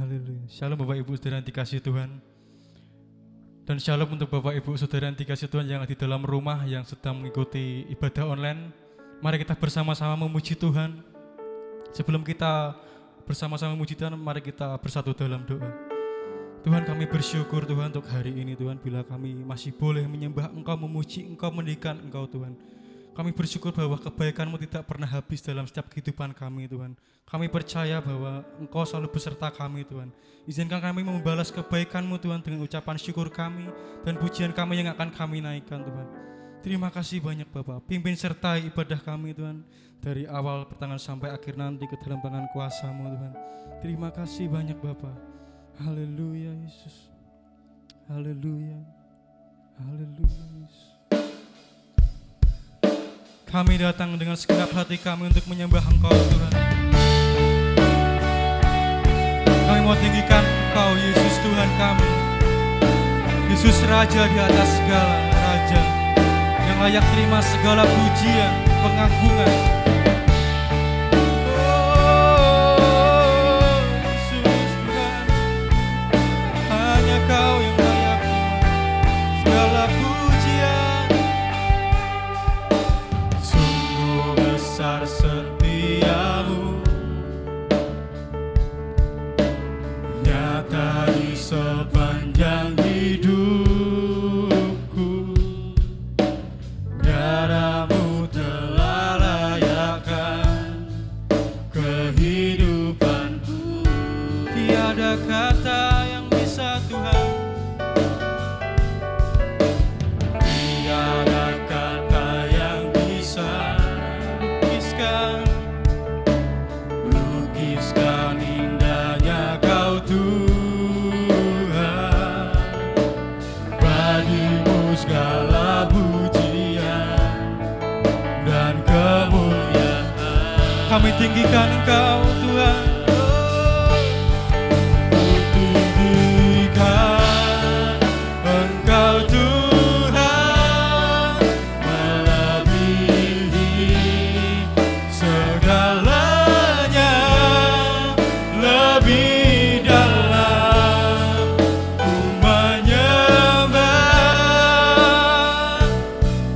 Haleluya. Shalom Bapak Ibu Saudara yang dikasihi Tuhan. Dan shalom untuk Bapak Ibu Saudara yang dikasihi Tuhan yang di dalam rumah yang sedang mengikuti ibadah online. Mari kita bersama-sama memuji Tuhan. Sebelum kita bersama-sama memuji Tuhan, mari kita bersatu dalam doa. Tuhan, kami bersyukur Tuhan untuk hari ini Tuhan, bila kami masih boleh menyembah Engkau, memuji Engkau, meninggikan Engkau Tuhan. Kami bersyukur bahwa kebaikan-Mu tidak pernah habis dalam setiap kehidupan kami Tuhan. Kami percaya bahwa Engkau selalu beserta kami Tuhan. Izinkan kami membalas kebaikan-Mu Tuhan dengan ucapan syukur kami dan pujian kami yang akan kami naikkan Tuhan. Terima kasih banyak Bapak. Pimpin sertai ibadah kami Tuhan, dari awal pertengahan sampai akhir nanti ke dalam tangan kuasa-Mu Tuhan. Terima kasih banyak Bapak. Haleluya Yesus. Haleluya. Haleluya Yesus. Kami datang dengan segenap hati kami untuk menyembah Engkau Tuhan. Kami mau tinggikan Engkau Yesus Tuhan kami. Yesus Raja di atas segala Raja, yang layak terima segala pujian, pengagungan. Oh Yesus Tuhan, hanya Kau yang layak segala pujian. Sungguh besar setiamu, nyata di sepanjang hidupku. Darah-Mu telah layakkan kehidupanku. Tiada kata yang bisa Tuhan, tiada kata yang bisa lukiskan indahnya Kau Tuhan. Bagi-Mu segala pujian dan kemuliaan. Kami tinggikan Engkau Tuhan. Ku tinggikan Engkau Tuhan, melebihi segalanya, lebih dalam ku menyembah,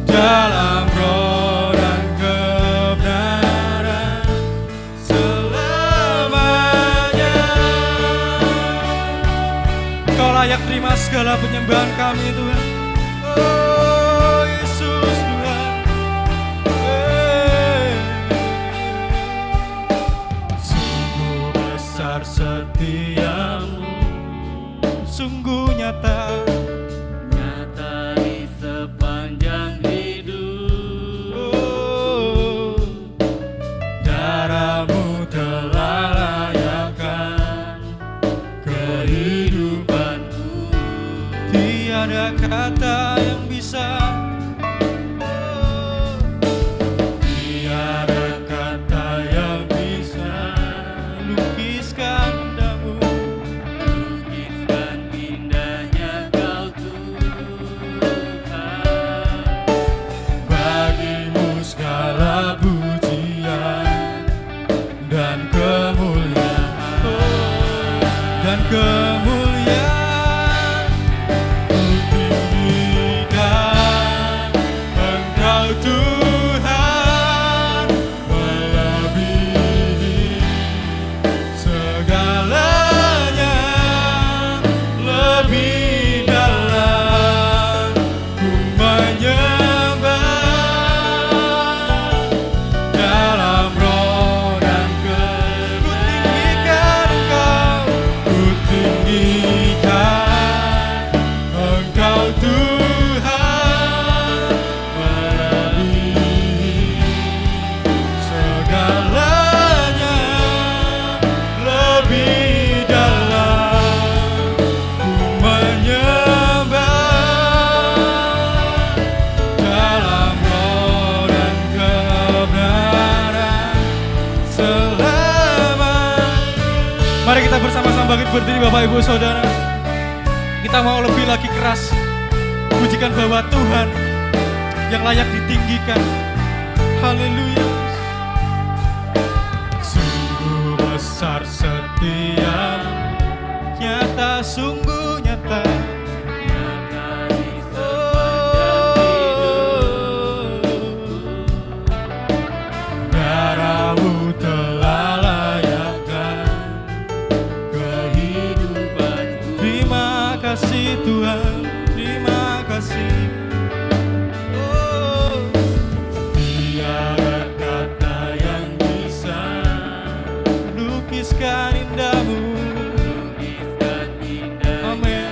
dalam roh dan kebenaran selamanya. Kau layak terima segala penyembahan kami Tuhan. Oh Yesus Tuhan. Sungguh besar setiamu, sungguh nyata, nyata di sepanjang hidup. Oh, darah-Mu telah layakkan kehidupanku. Tiada kata yang bisa, tiada kata yang bisa lukiskan indahmu, lukiskan indahnya Kau Tuhan. Bagi-Mu segala pujian dan kemuliaan, dan kemuliaan. Ku tinggikan Engkau Tuhan, melebihi segalanya, lebih dalam ku menyembah, dalam roh dan kebenaran. Ku tinggikan Engkau Tuhan, melebihi segalanya, lebih dalam ku menyembah, dalam roh dan kebenaran selamanya. Mari kita bersama-sama bangkit berdiri Bapak Ibu Saudara. Kita mau lebih lagi keras pujikan bahwa Tuhan yang layak ditinggikan. Haleluya. Sungguh besar setiamu, indah-indahmu. Amin.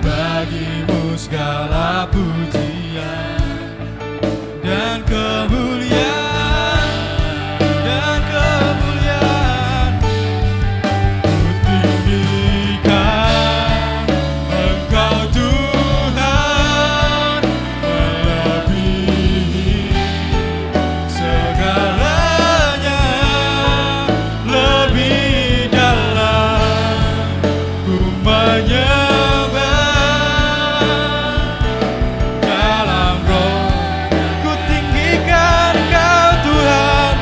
Bagimu segala pujian dan kemuliaan, dan kemuliaan. Ku tinggikan Engkau Tuhan, melebihi segalanya, lebih dalam ku menyembah. Dalam roh ku tinggikan Engkau Tuhan,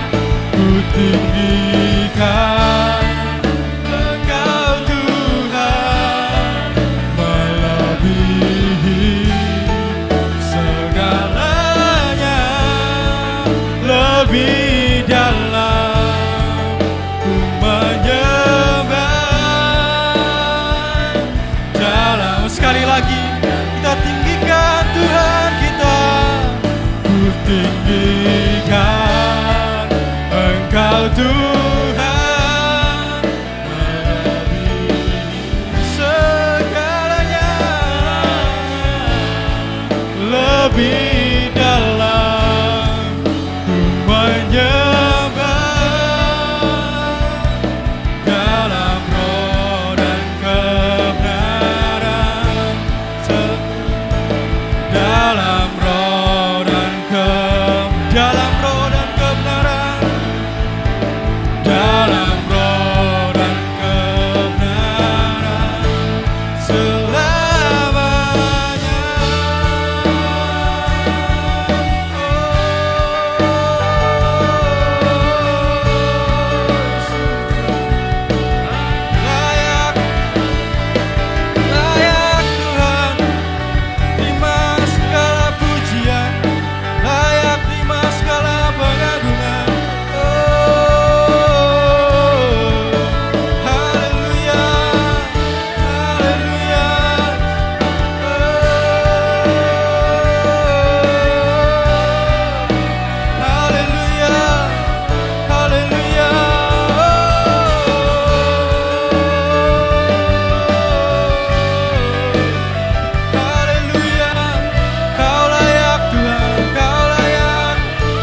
ku tinggikan Engkau Tuhan, melebihi segalanya, lebih dalam ku menyembah. Dalam sekali lagi kita tinggikan Tuhan kita, ku tinggikan Engkau Tuhan, melebihi segalanya, lebih dalam ku menyembah. Dalam roh dan kebenaran, dalam roh dan kebenaran, dalam roh dan kebenaran selamanya. Layak, layak Tuhan, terima segala pujian, layak terima segala pengagungan. Haleluya, haleluya, haleluya, haleluya. Haleluya, Kau layak Tuhan, Kau layak,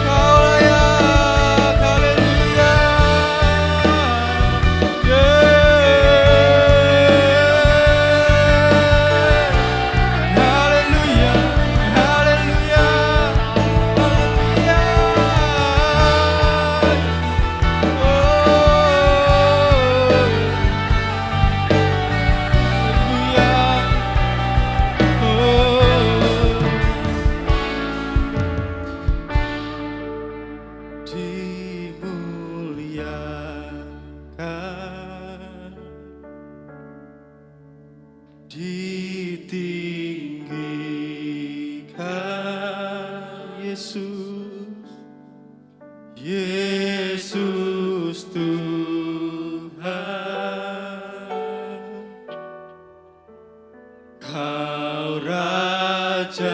Kau layak. Haleluya, haleluya, haleluya, dimuliakan, ditinggikan Yesus, Yesus Tuhan, Kau Rajaku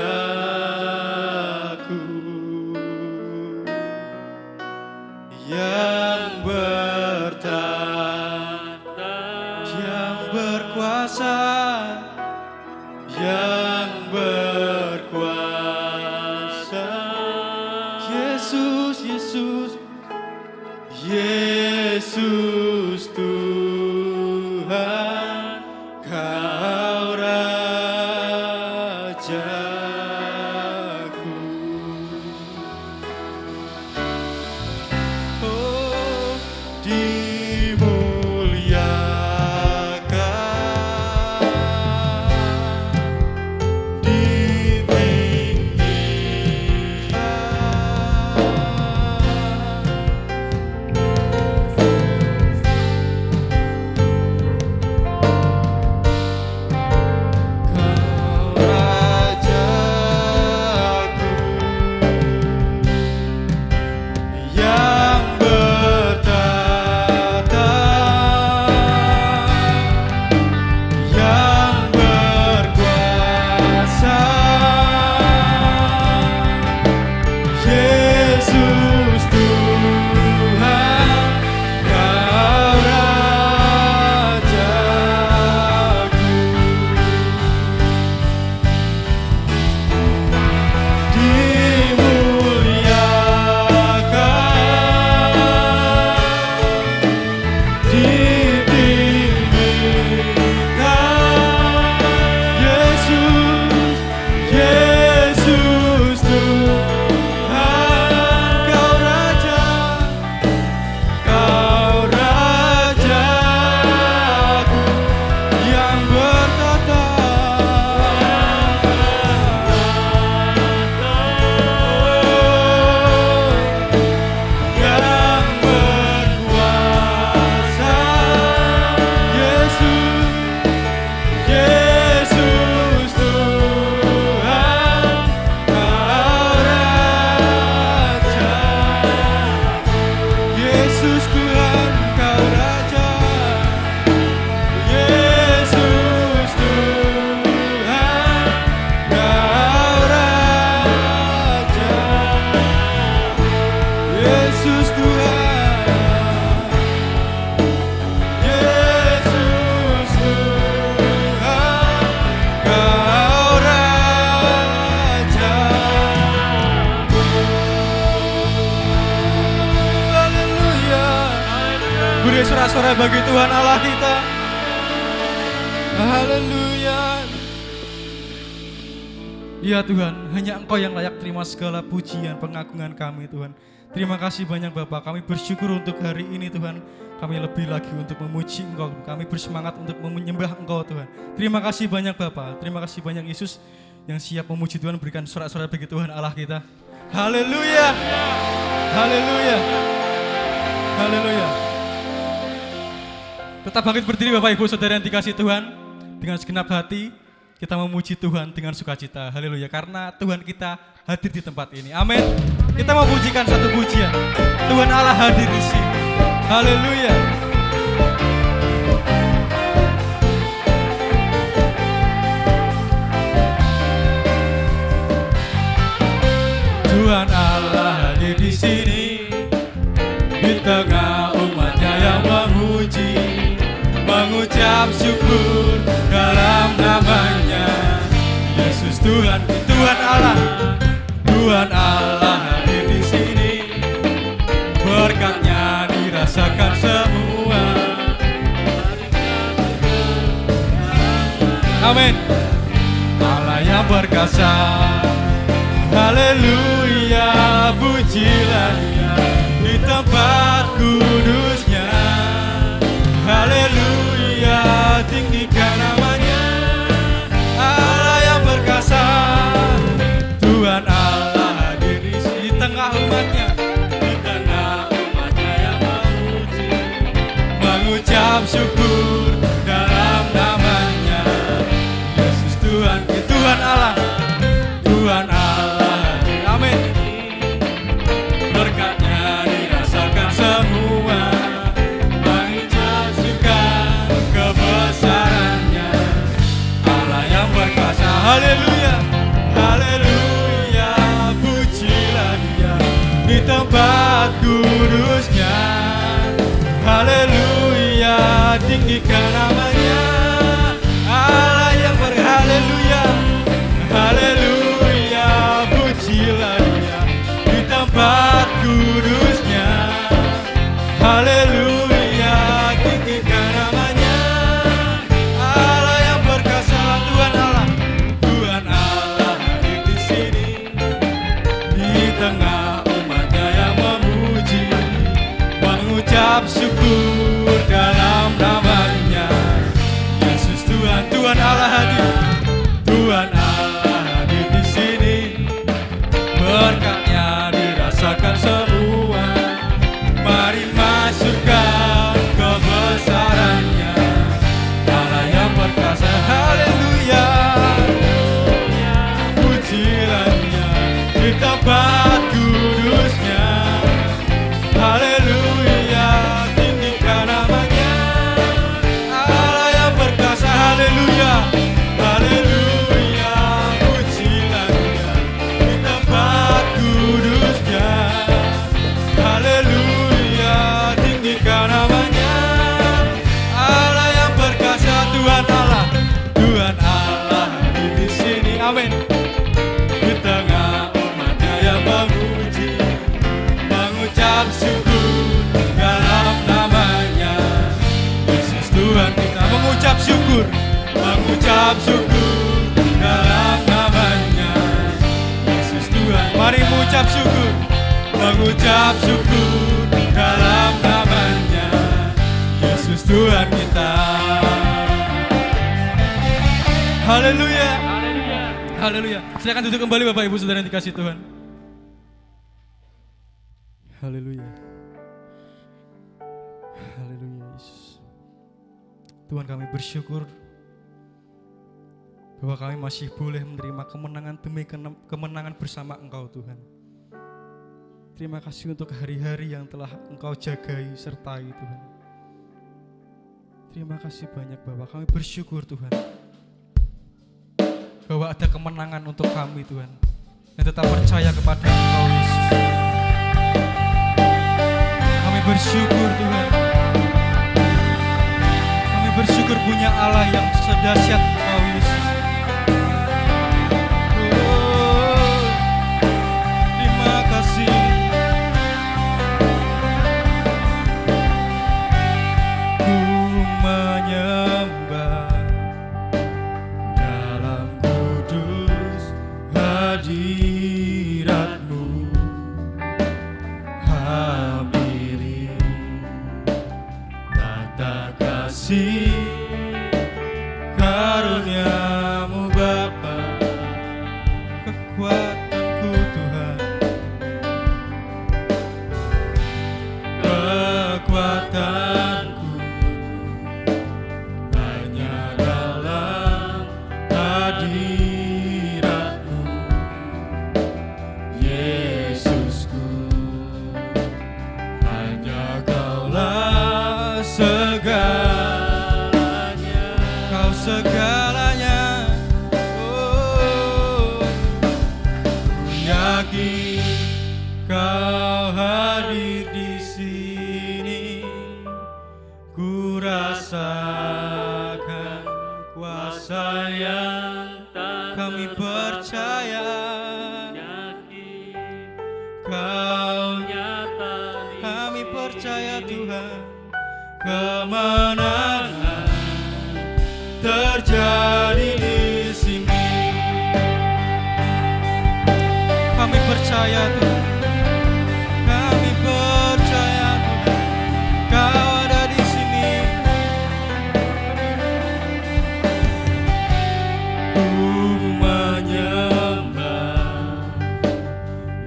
yang bertahta, yang berkuasa, yang berkuasa. Yesus, Yesus, Yesus Tuhan, Kau Rajaku. Oh, dimuliakan, ditinggikan. beri sorak-sorai bagi Tuhan Allah kita. Haleluya. Ya Tuhan, hanya Engkau yang layak terima segala pujian, pengagungan kami Tuhan. Terima kasih banyak Bapak, kami bersyukur untuk hari ini Tuhan. Kami lebih lagi untuk memuji Engkau, kami bersemangat untuk menyembah Engkau Tuhan. Terima kasih banyak Bapak, terima kasih banyak Yesus yang siap memuji Tuhan, berikan sorak-sorai bagi Tuhan Allah kita. Haleluya. Haleluya. Haleluya. Tetap bangkit berdiri Bapak Ibu Saudara yang dikasihi Tuhan. Dengan segenap hati kita memuji Tuhan dengan sukacita. Haleluya. Karena Tuhan kita hadir di tempat ini. Amin. Kita mau pujikan satu pujian. Tuhan Allah hadir di sini. Haleluya. Tuhan Allah hadir di sini, di tengah umatnya yang memuji, mengucap syukur dalam namanya Yesus Tuhan. Tuhan Allah hadir di sini, berkatnya dirasakan semua. Amin. Allah yang berkuasa, haleluya, pujilah Dia di tempat kudusnya. Haleluya, tinggikan namanya, Allah yang berkuasa. Tuhan Allah hadir di tengah umatnya, di tengah umatnya yang memuji, mengucap syukur dalam namanya Yesus Tuhan. Tuhan Allah, Tuhan Allah hadir. Amin. Berkatnya dirasakan semua, mengucap syukur kebesarannya, Allah yang berkuasa. Haleluya, haleluya, pujilah Dia di tempat kudusnya. Haleluya, tinggikan namanya, Allah yang berhaleluya. Haleluya, pujilah Dia di tempat kudusnya. Haleluya, tinggikan namanya, Allah yang berkuasa. Tuhan Allah hadir di sini, di tengah umatnya yang memuji, mengucap syukur dalam namanya Yesus Tuhan. Tuhan Allah hadir, Tuhan Allah hadir di sini, berkatnya dirasakan semua. Mari masukkan kebesarannya, Allah yang berkuasa. Haleluya, pujilah Dia di tempat kudusnya. Haleluya, tinggikan namanya, Allah yang berkuasa. Haleluya, haleluya, pujilah Dia di tempat kudusnya. Haleluya, tinggikan namanya, Allah yang berkuasa. Tuhan Allah hadir di sini. Amin. Di tengah umatnya yang memuji, mengucap syukur dalam namanya Yesus Tuhan. Kita mengucap syukur dalam namanya Yesus Tuhan. Mari mengucap syukur, mengucap syukur dalam namanya Yesus Tuhan kita. Haleluya, haleluya. Silakan duduk kembali Bapak Ibu Saudara yang dikasihi Tuhan. Haleluya, haleluya Yesus. Tuhan, kami bersyukur bahwa kami masih boleh menerima kemenangan demi kemenangan bersama Engkau Tuhan. Terima kasih untuk hari-hari yang telah Engkau jagai sertai Tuhan. Terima kasih banyak Bapak, kami bersyukur Tuhan bahwa ada kemenangan untuk kami Tuhan, yang tetap percaya kepada Engkau Yesus. Kami bersyukur Tuhan, kami bersyukur punya Allah yang sedahsyat Engkau Yesus. Terima kasih. kasih karunia-Mu Bapa, kekuatanku Tuhan, kekuatanku hanya dalam hadirat-Mu, Yesusku, hanya Kaulah segalanya, Kau segalanya. Oh, ku yakin Kau hadir di sini, ku rasakan kuasa yang kami percaya. Kau nyata, kami percaya Tuhan, kemenangan terjadi di sini. Kami percaya Tuhan, kami percaya Tuhan, Kau ada di sini. Ku menyembah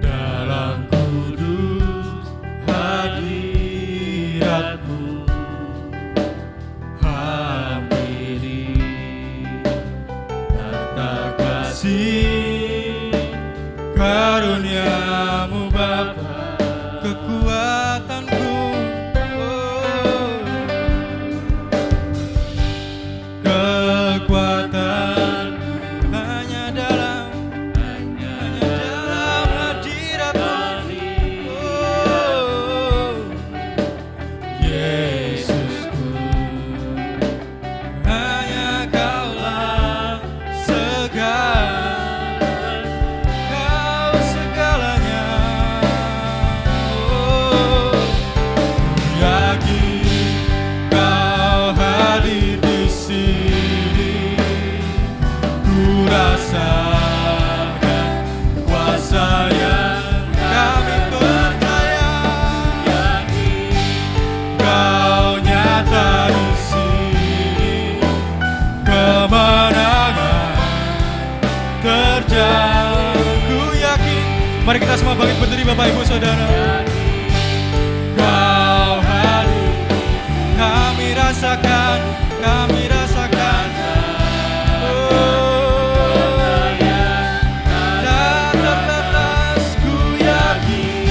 dalam kudus hadirat-Mu, hampiri tata kasih karunia-Mu Bapa, kekuatanku. Oh, kekuatan hanya dalam hadirat-Mu. Oh, Yesusku, hanya Kaulah Kau segalanya. Oh, yakin Kau hadir di sini, ku rasakan kuasa yang kami percaya. Yakin Kau nyata di sini, kemenangan terjadi. Ku yakin. Mari kita semua bangkit berdiri Bapak Ibu Saudara. Kau hadir, kami rasakan, kami rasakan. Oh, tak terbatas, ku yakin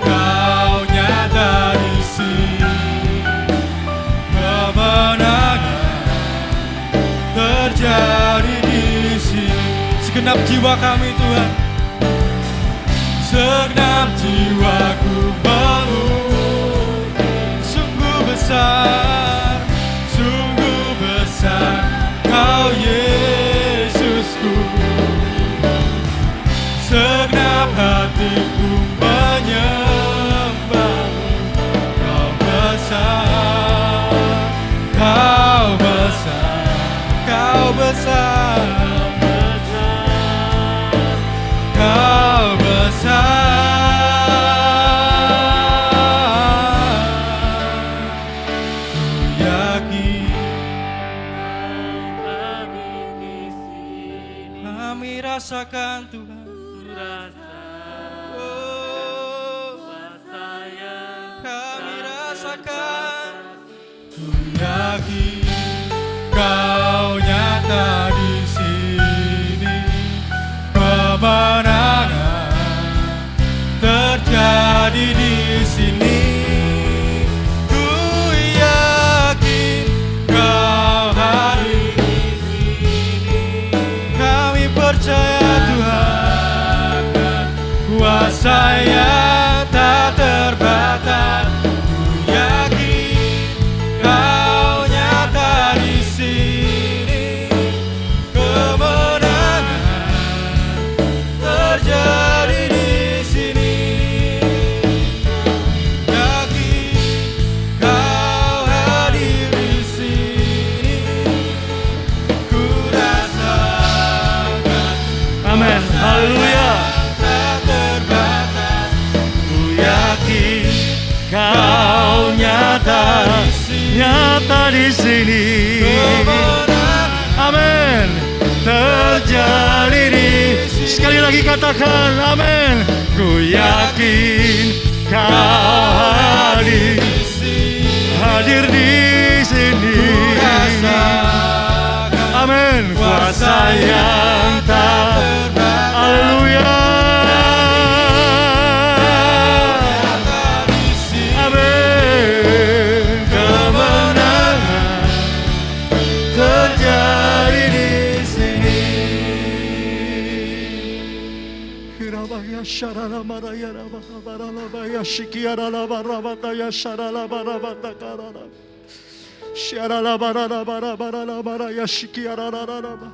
Kau nyata di sini, kemenangan terjadi di sini. Segenap jiwa kami Tuhan, segenap jiwaku mengucap, sungguh besar Kau Yesusku. Segenap hatiku menyembah-Mu, Kau besar, Kau besar, Kau besar, Kau besar. Ku yakin kami rasakan Tuhan. Oh, kami rasakan. Ku yakin Kau nyata di sini, kemenangan terjadi di sini. Ku yakin Kau hadir di sini, kami percaya Tuhan, kuasa yang tak terbatas. Ku yakin Kau nyata di sini, kemenangan terjadi di sini. Yakin Kau hadir di sini, ku rasakan. Amin. Haleluya. Tak terbatas. nyata di sini. Amin. Terjadi di sini. Sekali lagi katakan amin. Ku yakin kau hadir di sini. Amin. Kuasa yang tak terbatas. Haleluya. Sharala maraya rabakabara labaya shikiara labarabataya sharala barabatakara. Sharala barabarabarabara shikiara rababa.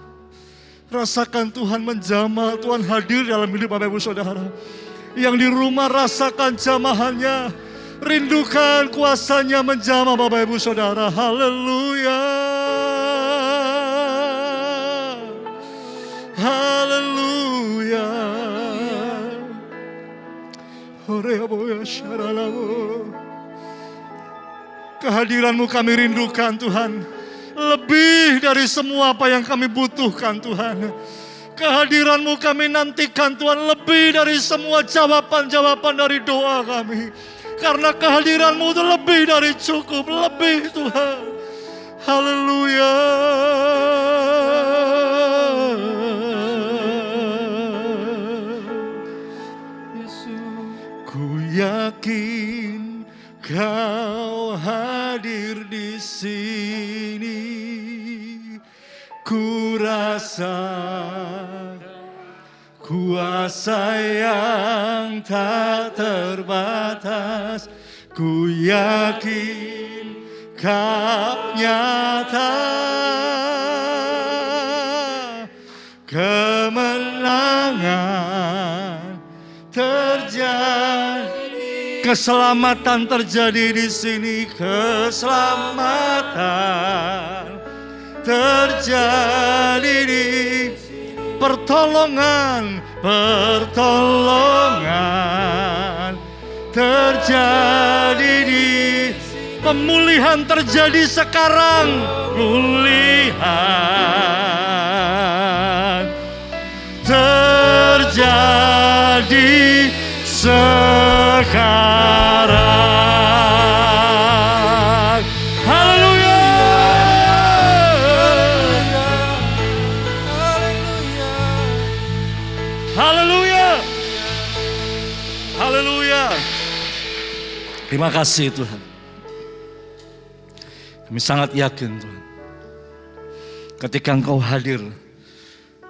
Rasakan Tuhan menjamah, Tuhan hadir dalam hidup Bapak Ibu Saudara. Yang di rumah rasakan jamahannya, rindukan kuasanya menjamah Bapak Ibu Saudara. Haleluya. Haleluya. Kehadiran-Mu kami rindukan Tuhan. Lebih dari semua apa yang kami butuhkan Tuhan. Kehadiran-Mu kami nantikan Tuhan. Lebih dari semua jawaban-jawaban dari doa kami. Karena kehadiran-Mu itu lebih dari cukup. Lebih Tuhan. Haleluya. Yakin kau hadir di sini, ku rasa kuasa yang tak terbatas, ku yakin kau nyata, kemenangan terjadi. Keselamatan terjadi di sini, keselamatan terjadi di pertolongan terjadi di pemulihan terjadi sekarang, pemulihan terjadi sekarang. Haleluya. Haleluya. Haleluya. Terima kasih Tuhan. Kami sangat yakin Tuhan. Ketika Engkau hadir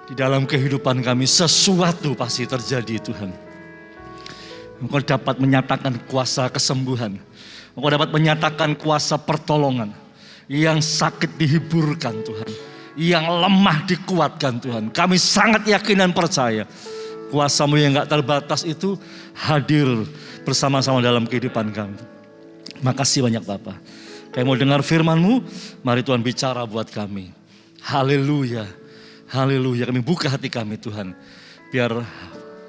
di dalam kehidupan kami, sesuatu pasti terjadi Tuhan. Engkau dapat menyatakan kuasa kesembuhan. Engkau dapat menyatakan kuasa pertolongan. Yang sakit dihiburkan Tuhan. Yang lemah dikuatkan Tuhan. Kami sangat yakin dan percaya. Kuasa-Mu yang gak terbatas itu hadir bersama-sama dalam kehidupan kami. Makasih banyak Bapa. Kami mau dengar firman-Mu, mari Tuhan bicara buat kami. Haleluya. Haleluya. Kami buka hati kami Tuhan. Biar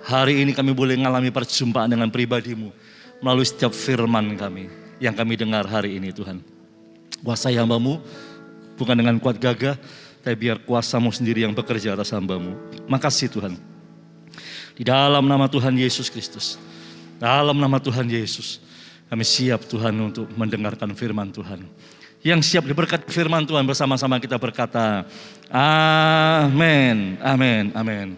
hari ini kami boleh mengalami perjumpaan dengan pribadi-Mu melalui setiap firman kami yang kami dengar hari ini Tuhan. Kuasai hamba-Mu bukan dengan kuat gagah, tapi biar kuasa-Mu sendiri yang bekerja atas hamba-Mu. Makasih Tuhan. Di dalam nama Tuhan Yesus Kristus, dalam nama Tuhan Yesus, kami siap Tuhan untuk mendengarkan firman Tuhan. Yang siap diberkati firman Tuhan bersama-sama kita berkata, amin, amin, amin.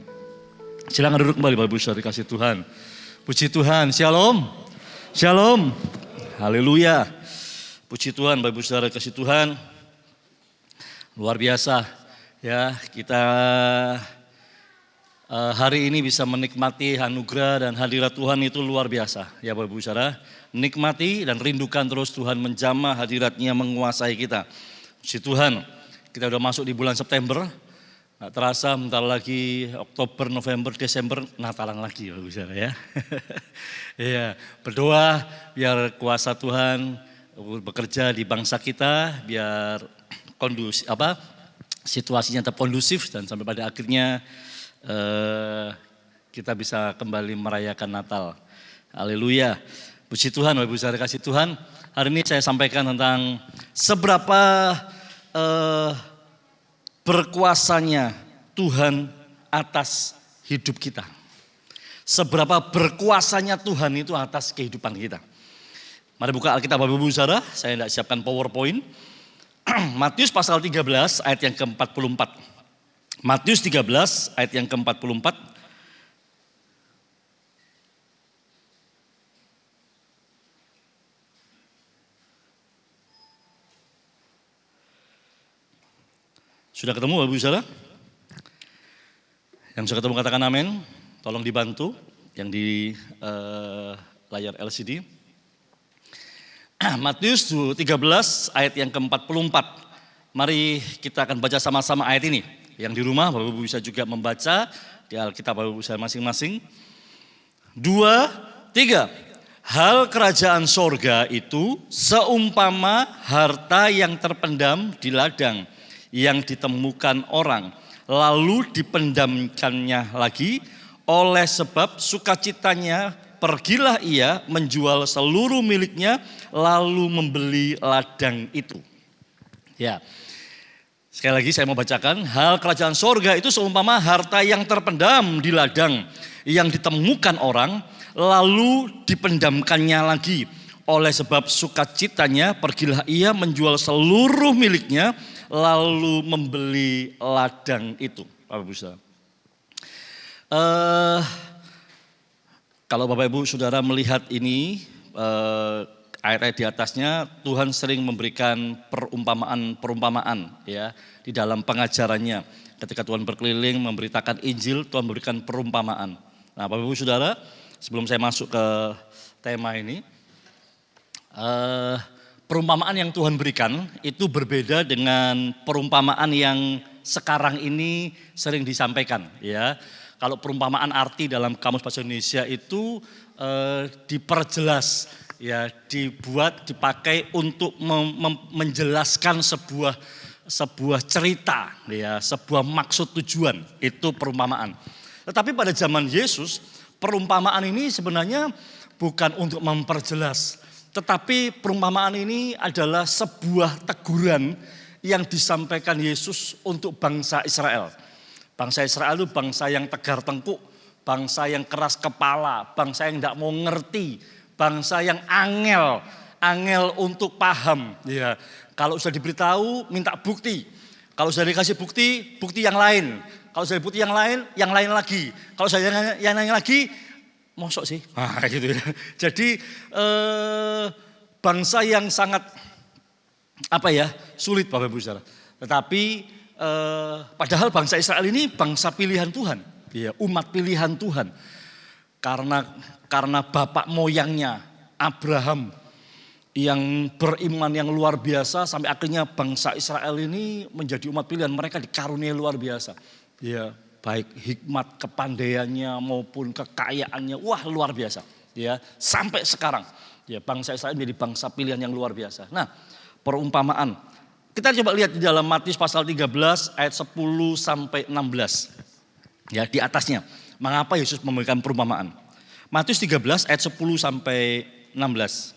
Silakan duduk kembali Bapak Ibu Saudara dikasih Tuhan. Puji Tuhan, shalom. Shalom. Haleluya. Puji Tuhan Bapak Ibu Saudara dikasih Tuhan. Luar biasa ya, kita hari ini bisa menikmati anugerah dan hadirat Tuhan itu luar biasa ya Bapak Ibu Saudara. Nikmati dan rindukan terus Tuhan menjamah hadirat-Nya menguasai kita. Puji Tuhan, kita udah masuk di bulan September. Nggak terasa bentar lagi Oktober, November, Desember, Natalan lagi ya bisa ya. Iya, berdoa biar kuasa Tuhan bekerja di bangsa kita, biar situasinya tetap kondusif dan sampai pada akhirnya kita bisa kembali merayakan Natal. Haleluya. Puji Tuhan, Bapak Ibu Saudara kasih Tuhan. Hari ini saya sampaikan tentang seberapa berkuasanya Tuhan atas hidup kita. Seberapa berkuasanya Tuhan itu atas kehidupan kita. Mari buka Alkitab Bapak Ibu Saudara, saya tidak siapkan PowerPoint. Matius pasal 13 ayat yang ke-44. Matius 13 ayat yang ke-44. Sudah ketemu Bapak Ibu Saudara? Yang sudah ketemu katakan amin. Tolong dibantu yang di layar LCD. Matius 13 ayat yang ke-44. Mari kita akan baca sama-sama ayat ini. Yang di rumah Bapak Ibu bisa juga membaca di Alkitab Bapak Ibu saya masing-masing. 2, 3. Hal kerajaan sorga itu seumpama harta yang terpendam di ladang, yang ditemukan orang, lalu dipendamkannya lagi, oleh sebab sukacitanya pergilah ia menjual seluruh miliknya, lalu membeli ladang itu. Ya, sekali lagi saya mau bacakan, hal kerajaan sorga itu seumpama harta yang terpendam di ladang, yang ditemukan orang, lalu dipendamkannya lagi, oleh sebab sukacitanya pergilah ia menjual seluruh miliknya, lalu membeli ladang itu. Bapak Ibu Saudara. Kalau Bapak Ibu Saudara melihat ini, ayat-ayat di atasnya, Tuhan sering memberikan perumpamaan ya di dalam pengajarannya. Ketika Tuhan berkeliling memberitakan Injil, Tuhan memberikan perumpamaan. Nah, Bapak Ibu Saudara, sebelum saya masuk ke tema ini, perumpamaan yang Tuhan berikan itu berbeda dengan perumpamaan yang sekarang ini sering disampaikan ya. Kalau perumpamaan arti dalam Kamus Bahasa Indonesia itu diperjelas ya, dipakai untuk menjelaskan sebuah cerita ya, sebuah maksud tujuan, itu perumpamaan. Tetapi pada zaman Yesus, perumpamaan ini sebenarnya bukan untuk memperjelas, tetapi perumpamaan ini adalah sebuah teguran yang disampaikan Yesus untuk bangsa Israel. Bangsa Israel itu bangsa yang tegar tengkuk, bangsa yang keras kepala, bangsa yang tidak mau ngerti, bangsa yang angel untuk paham. Ya, kalau sudah diberitahu minta bukti, kalau sudah dikasih bukti, bukti yang lain. Kalau sudah bukti yang lain lagi. Kalau sudah yang lain lagi, mosok sih, gitu ya. Jadi bangsa yang sangat sulit Bapak Ibu Saudara. Tetapi padahal bangsa Israel ini bangsa pilihan Tuhan, ya, umat pilihan Tuhan. Karena bapak moyangnya Abraham yang beriman yang luar biasa, sampai akhirnya bangsa Israel ini menjadi umat pilihan. Mereka dikaruniai luar biasa, ya. Baik hikmat, kepandaiannya maupun kekayaannya, wah luar biasa. Ya, sampai sekarang, ya bangsa Israel menjadi bangsa pilihan yang luar biasa. Nah, perumpamaan. Kita coba lihat di dalam Matius pasal 13 ayat 10 sampai 16. Ya, di atasnya. Mengapa Yesus memberikan perumpamaan? Matius 13 ayat 10 sampai 16.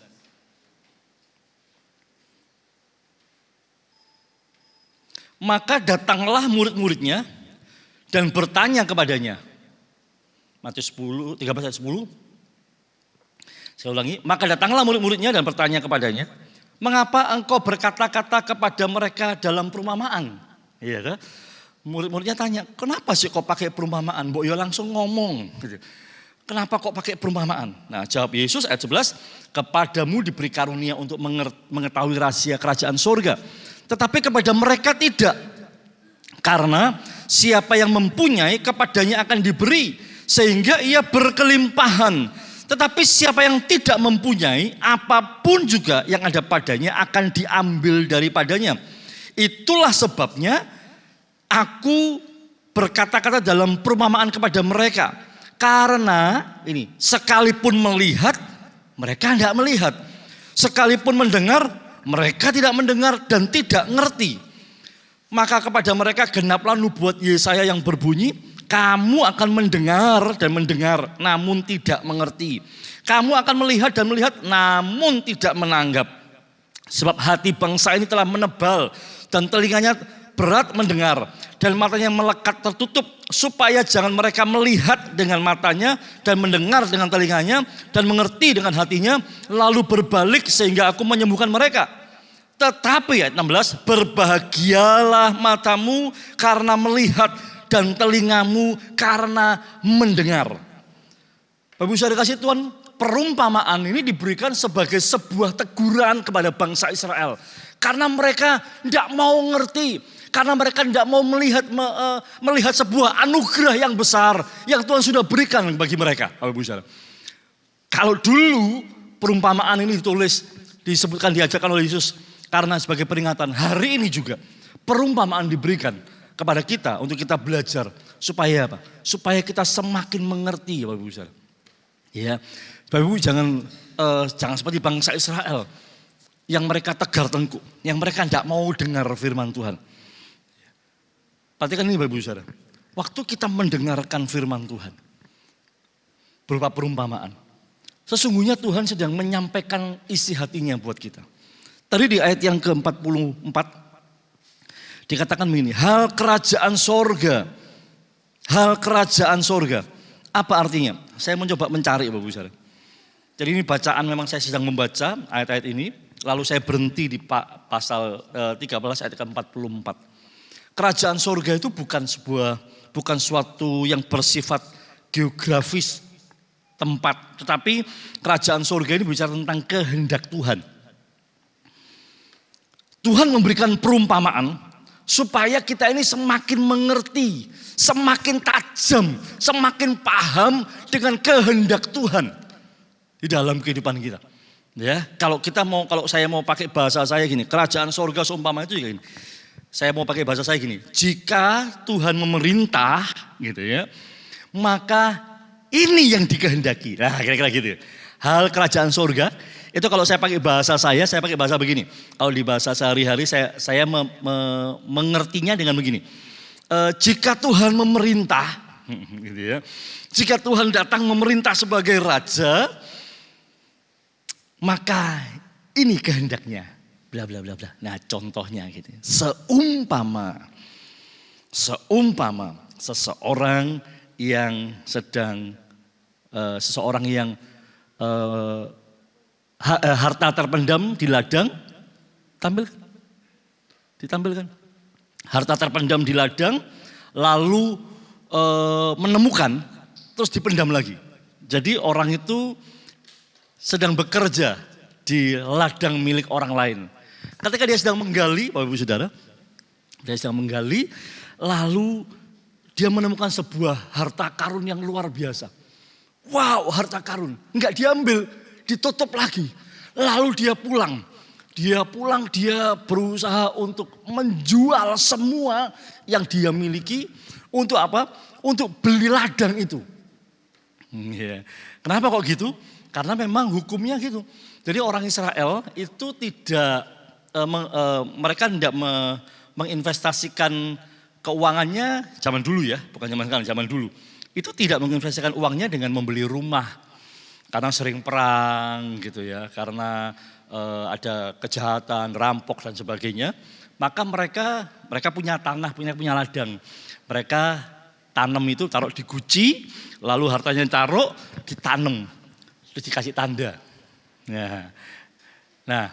Maka datanglah murid-muridnya dan bertanya kepadanya. Matius 13 ayat 10. Saya ulangi. Maka datanglah murid-muridnya dan bertanya kepadanya, mengapa engkau berkata-kata kepada mereka dalam perumpamaan? Iya kan? Murid-muridnya tanya, kenapa sih kau pakai perumpamaan? Mbok ya langsung ngomong. Kenapa kok pakai perumpamaan? Nah, jawab Yesus ayat 11, kepadamu diberi karunia untuk mengetahui rahasia kerajaan surga. Tetapi kepada mereka tidak. Karena siapa yang mempunyai kepadanya akan diberi, sehingga ia berkelimpahan. Tetapi siapa yang tidak mempunyai, apapun juga yang ada padanya akan diambil daripadanya. Itulah sebabnya aku berkata-kata dalam perumpamaan kepada mereka. Karena ini, sekalipun melihat, mereka tidak melihat. Sekalipun mendengar, mereka tidak mendengar dan tidak ngerti. Maka kepada mereka genaplah nubuat Yesaya yang berbunyi, kamu akan mendengar dan mendengar namun tidak mengerti. Kamu akan melihat dan melihat namun tidak menanggap. Sebab hati bangsa ini telah menebal dan telinganya berat mendengar dan matanya melekat tertutup supaya jangan mereka melihat dengan matanya dan mendengar dengan telinganya dan mengerti dengan hatinya lalu berbalik sehingga aku menyembuhkan mereka. Tetapi ayat 16, berbahagialah matamu karena melihat dan telingamu karena mendengar. Bapak Ibu Saudara kasih Tuhan, perumpamaan ini diberikan sebagai sebuah teguran kepada bangsa Israel. Karena mereka tidak mau ngerti. Karena mereka tidak mau melihat sebuah anugerah yang besar yang Tuhan sudah berikan bagi mereka. Bapak Ibu Saudara. Kalau dulu perumpamaan ini ditulis, disebutkan, diajarkan oleh Yesus. Karena sebagai peringatan, hari ini juga perumpamaan diberikan kepada kita untuk kita belajar. Supaya apa? Supaya kita semakin mengerti Bapak Ibu Saudara. Ya, Bapak Ibu jangan seperti bangsa Israel yang mereka tegar tengkuk, yang mereka tidak mau dengar firman Tuhan. Perhatikan ini Bapak Ibu Saudara. Waktu kita mendengarkan firman Tuhan berupa perumpamaan, sesungguhnya Tuhan sedang menyampaikan isi hatinya buat kita. Tadi di ayat yang ke-44 dikatakan begini, hal kerajaan sorga. Apa artinya? Saya mencoba mencari Bapak Ibu Saudara. Jadi ini bacaan memang saya sedang membaca ayat-ayat ini. Lalu saya berhenti di pasal 13 ayat ke-44. Kerajaan sorga itu bukan suatu yang bersifat geografis tempat. Tetapi kerajaan sorga ini bicara tentang kehendak Tuhan. Tuhan memberikan perumpamaan supaya kita ini semakin mengerti, semakin tajam, semakin paham dengan kehendak Tuhan di dalam kehidupan kita. Ya, kalau saya mau pakai bahasa saya gini, kerajaan sorga seumpama itu gini. Saya mau pakai bahasa saya gini, jika Tuhan memerintah gitu ya, maka ini yang dikehendaki. Nah, kira-kira gitu. Hal kerajaan sorga itu kalau saya pakai bahasa saya pakai bahasa begini. Kalau di bahasa sehari-hari saya mengertinya dengan begini. Jika Tuhan memerintah, gitu ya. Jika Tuhan datang memerintah sebagai raja, maka ini kehendaknya. Bla bla bla bla. Nah, contohnya gitu. Seumpama seseorang yang harta terpendam di ladang, ditampilkan. Harta terpendam di ladang, lalu menemukan, terus dipendam lagi. Jadi orang itu sedang bekerja di ladang milik orang lain. Ketika dia sedang menggali, Bapak Ibu Saudara, lalu dia menemukan sebuah harta karun yang luar biasa. Wow, harta karun, enggak diambil, ditutup lagi. Lalu dia pulang, dia berusaha untuk menjual semua yang dia miliki. Untuk apa? Untuk beli ladang itu. Kenapa kok gitu? Karena memang hukumnya gitu. Jadi orang Israel itu mereka tidak menginvestasikan keuangannya zaman dulu ya, bukan zaman sekarang, zaman dulu. Itu tidak menginvestasikan uangnya dengan membeli rumah. Karena sering perang gitu ya, karena ada kejahatan, rampok dan sebagainya. Maka mereka punya tanah, punya ladang. Mereka tanam itu taruh di guci, lalu hartanya taruh, ditanam, terus dikasih tanda. Nah,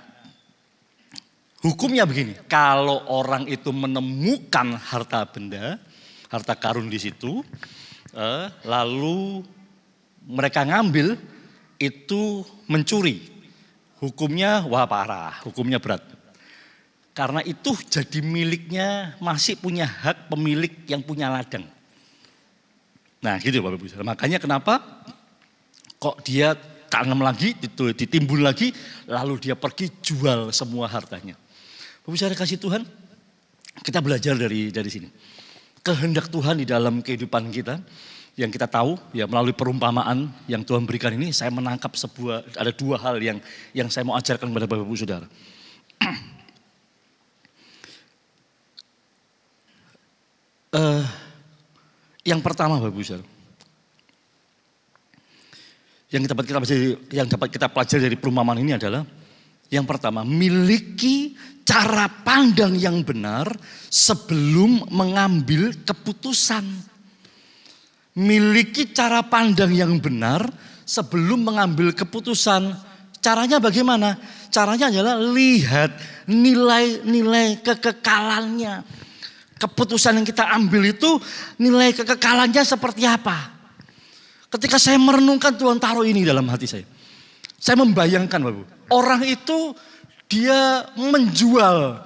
hukumnya begini, kalau orang itu menemukan harta benda, harta karun di situ, lalu mereka ngambil, itu mencuri. Hukumnya parah, hukumnya berat. Karena itu jadi miliknya, masih punya hak pemilik yang punya ladang. Nah gitu Bapak Ibu. Makanya kenapa kok dia tanam lagi, ditimbun lagi, lalu dia pergi jual semua hartanya. Bapak Ibu kasih Tuhan, kita belajar dari sini. Kehendak Tuhan di dalam kehidupan kita, yang kita tahu ya melalui perumpamaan yang Tuhan berikan ini, saya menangkap ada dua hal yang saya mau ajarkan kepada Bapak Ibu Saudara. Yang pertama Bapak Ibu Saudara, yang dapat kita pelajari dari perumpamaan ini adalah yang pertama, miliki cara pandang yang benar sebelum mengambil keputusan. Miliki cara pandang yang benar sebelum mengambil keputusan. Caranya bagaimana? Caranya adalah lihat nilai-nilai kekekalannya. Keputusan yang kita ambil itu nilai kekekalannya seperti apa? Ketika saya merenungkan, Tuhan taruh ini dalam hati saya. Saya membayangkan, Bapak, orang itu dia menjual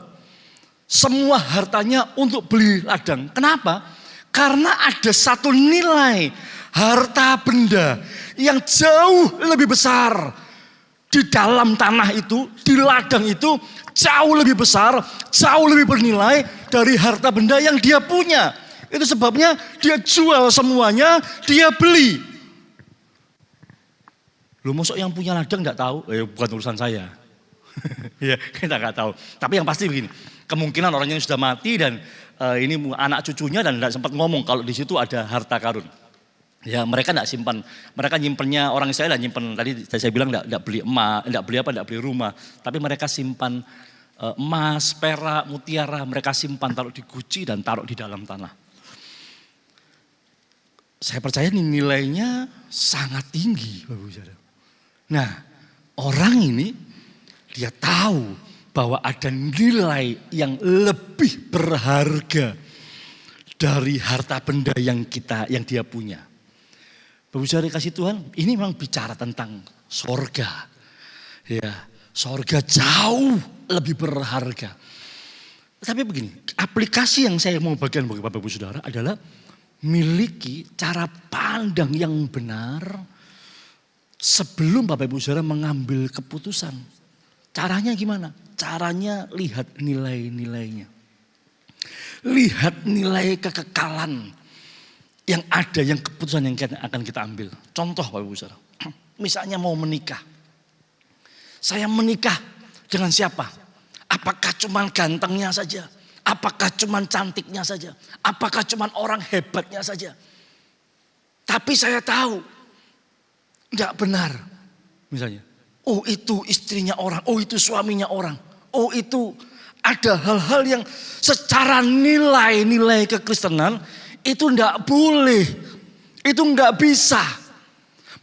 semua hartanya untuk beli ladang. Kenapa? Karena ada satu nilai harta benda yang jauh lebih besar di dalam tanah itu, di ladang itu jauh lebih besar, jauh lebih bernilai dari harta benda yang dia punya. Itu sebabnya dia jual semuanya, dia beli. Lu masuk yang punya ladang enggak tahu? Bukan urusan saya. Ya, kita enggak tahu. Tapi yang pasti begini, kemungkinan orangnya sudah mati dan ini anak cucunya dan enggak sempat ngomong kalau di situ ada harta karun. Ya, mereka enggak simpan, mereka nyimpennya orang Israel enggak nyimpen. Tadi saya bilang enggak beli emas, enggak beli rumah, tapi mereka simpan emas, perak, mutiara, mereka simpan taruh di guci dan taruh di dalam tanah. Saya percaya nilainya sangat tinggi, Bapak Saudara. Nah, orang ini dia tahu bahwa ada nilai yang lebih berharga dari harta benda yang dia punya. Bapak Saudara kasih Tuhan, ini memang bicara tentang sorga. Ya, sorga jauh lebih berharga. Tapi begini, aplikasi yang saya mau bagikan bagi Bapak Ibu Saudara adalah miliki cara pandang yang benar sebelum Bapak Ibu Saudara mengambil keputusan. Caranya gimana? Caranya lihat nilai-nilainya. Lihat nilai kekekalan yang ada, yang keputusan yang akan kita ambil. Contoh Bapak Ibu Saudara, misalnya mau menikah. Saya menikah dengan siapa? Apakah cuma gantengnya saja? Apakah cuma cantiknya saja? Apakah cuma orang hebatnya saja? Tapi saya tahu enggak benar. Misalnya, oh itu istrinya orang, oh itu suaminya orang. Oh itu ada hal-hal yang secara nilai-nilai kekristenan itu enggak boleh. Itu enggak bisa.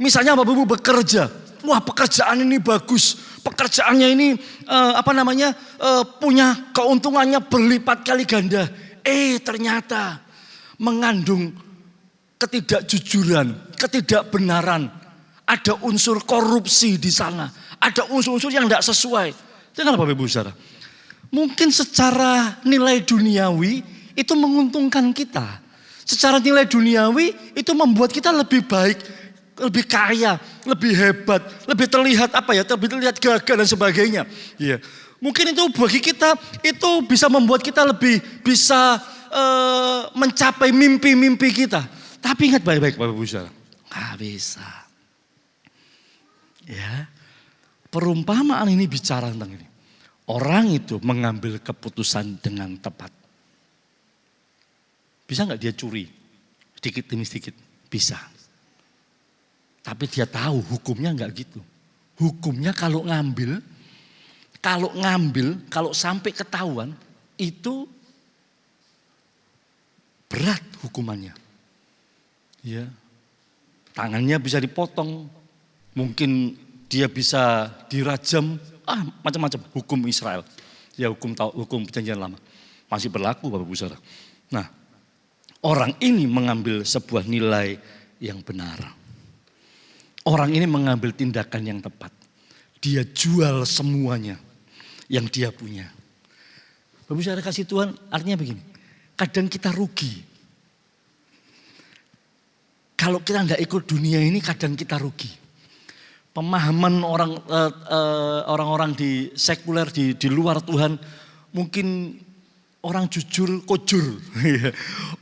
Misalnya Bapak Ibu bekerja, wah pekerjaan ini bagus. Pekerjaannya ini punya keuntungannya berlipat kali ganda. Ternyata mengandung ketidakjujuran, ketidakbenaran. Ada unsur korupsi di sana. Ada unsur-unsur yang tidak sesuai. Dengar Bapak Ibu Saudara. Mungkin secara nilai duniawi itu menguntungkan kita. Secara nilai duniawi itu membuat kita lebih baik, lebih kaya, lebih hebat, lebih terlihat lebih terlihat gagah dan sebagainya. Ya. Mungkin itu bagi kita itu bisa membuat kita lebih bisa mencapai mimpi-mimpi kita. Tapi ingat baik-baik Bapak Ibu Saudara, nggak bisa. Ya, perumpamaan ini bicara tentang ini. Orang itu mengambil keputusan dengan tepat. Bisa nggak dia curi sedikit demi sedikit? Bisa. Tapi dia tahu hukumnya enggak gitu. Hukumnya kalau sampai ketahuan itu berat hukumannya. Ya. Tangannya bisa dipotong, mungkin dia bisa dirajam, macam-macam hukum Israel. Ya hukum perjanjian lama masih berlaku Bapak Ibu Saudara. Nah, orang ini mengambil sebuah nilai yang benar. Orang ini mengambil tindakan yang tepat. Dia jual semuanya yang dia punya. Bapak Ibu Saudara kasih Tuhan, artinya begini. Kadang kita rugi. Kalau kita tidak ikut dunia ini, kadang kita rugi. Pemahaman orang-orang di sekuler di luar Tuhan, mungkin orang jujur kojur.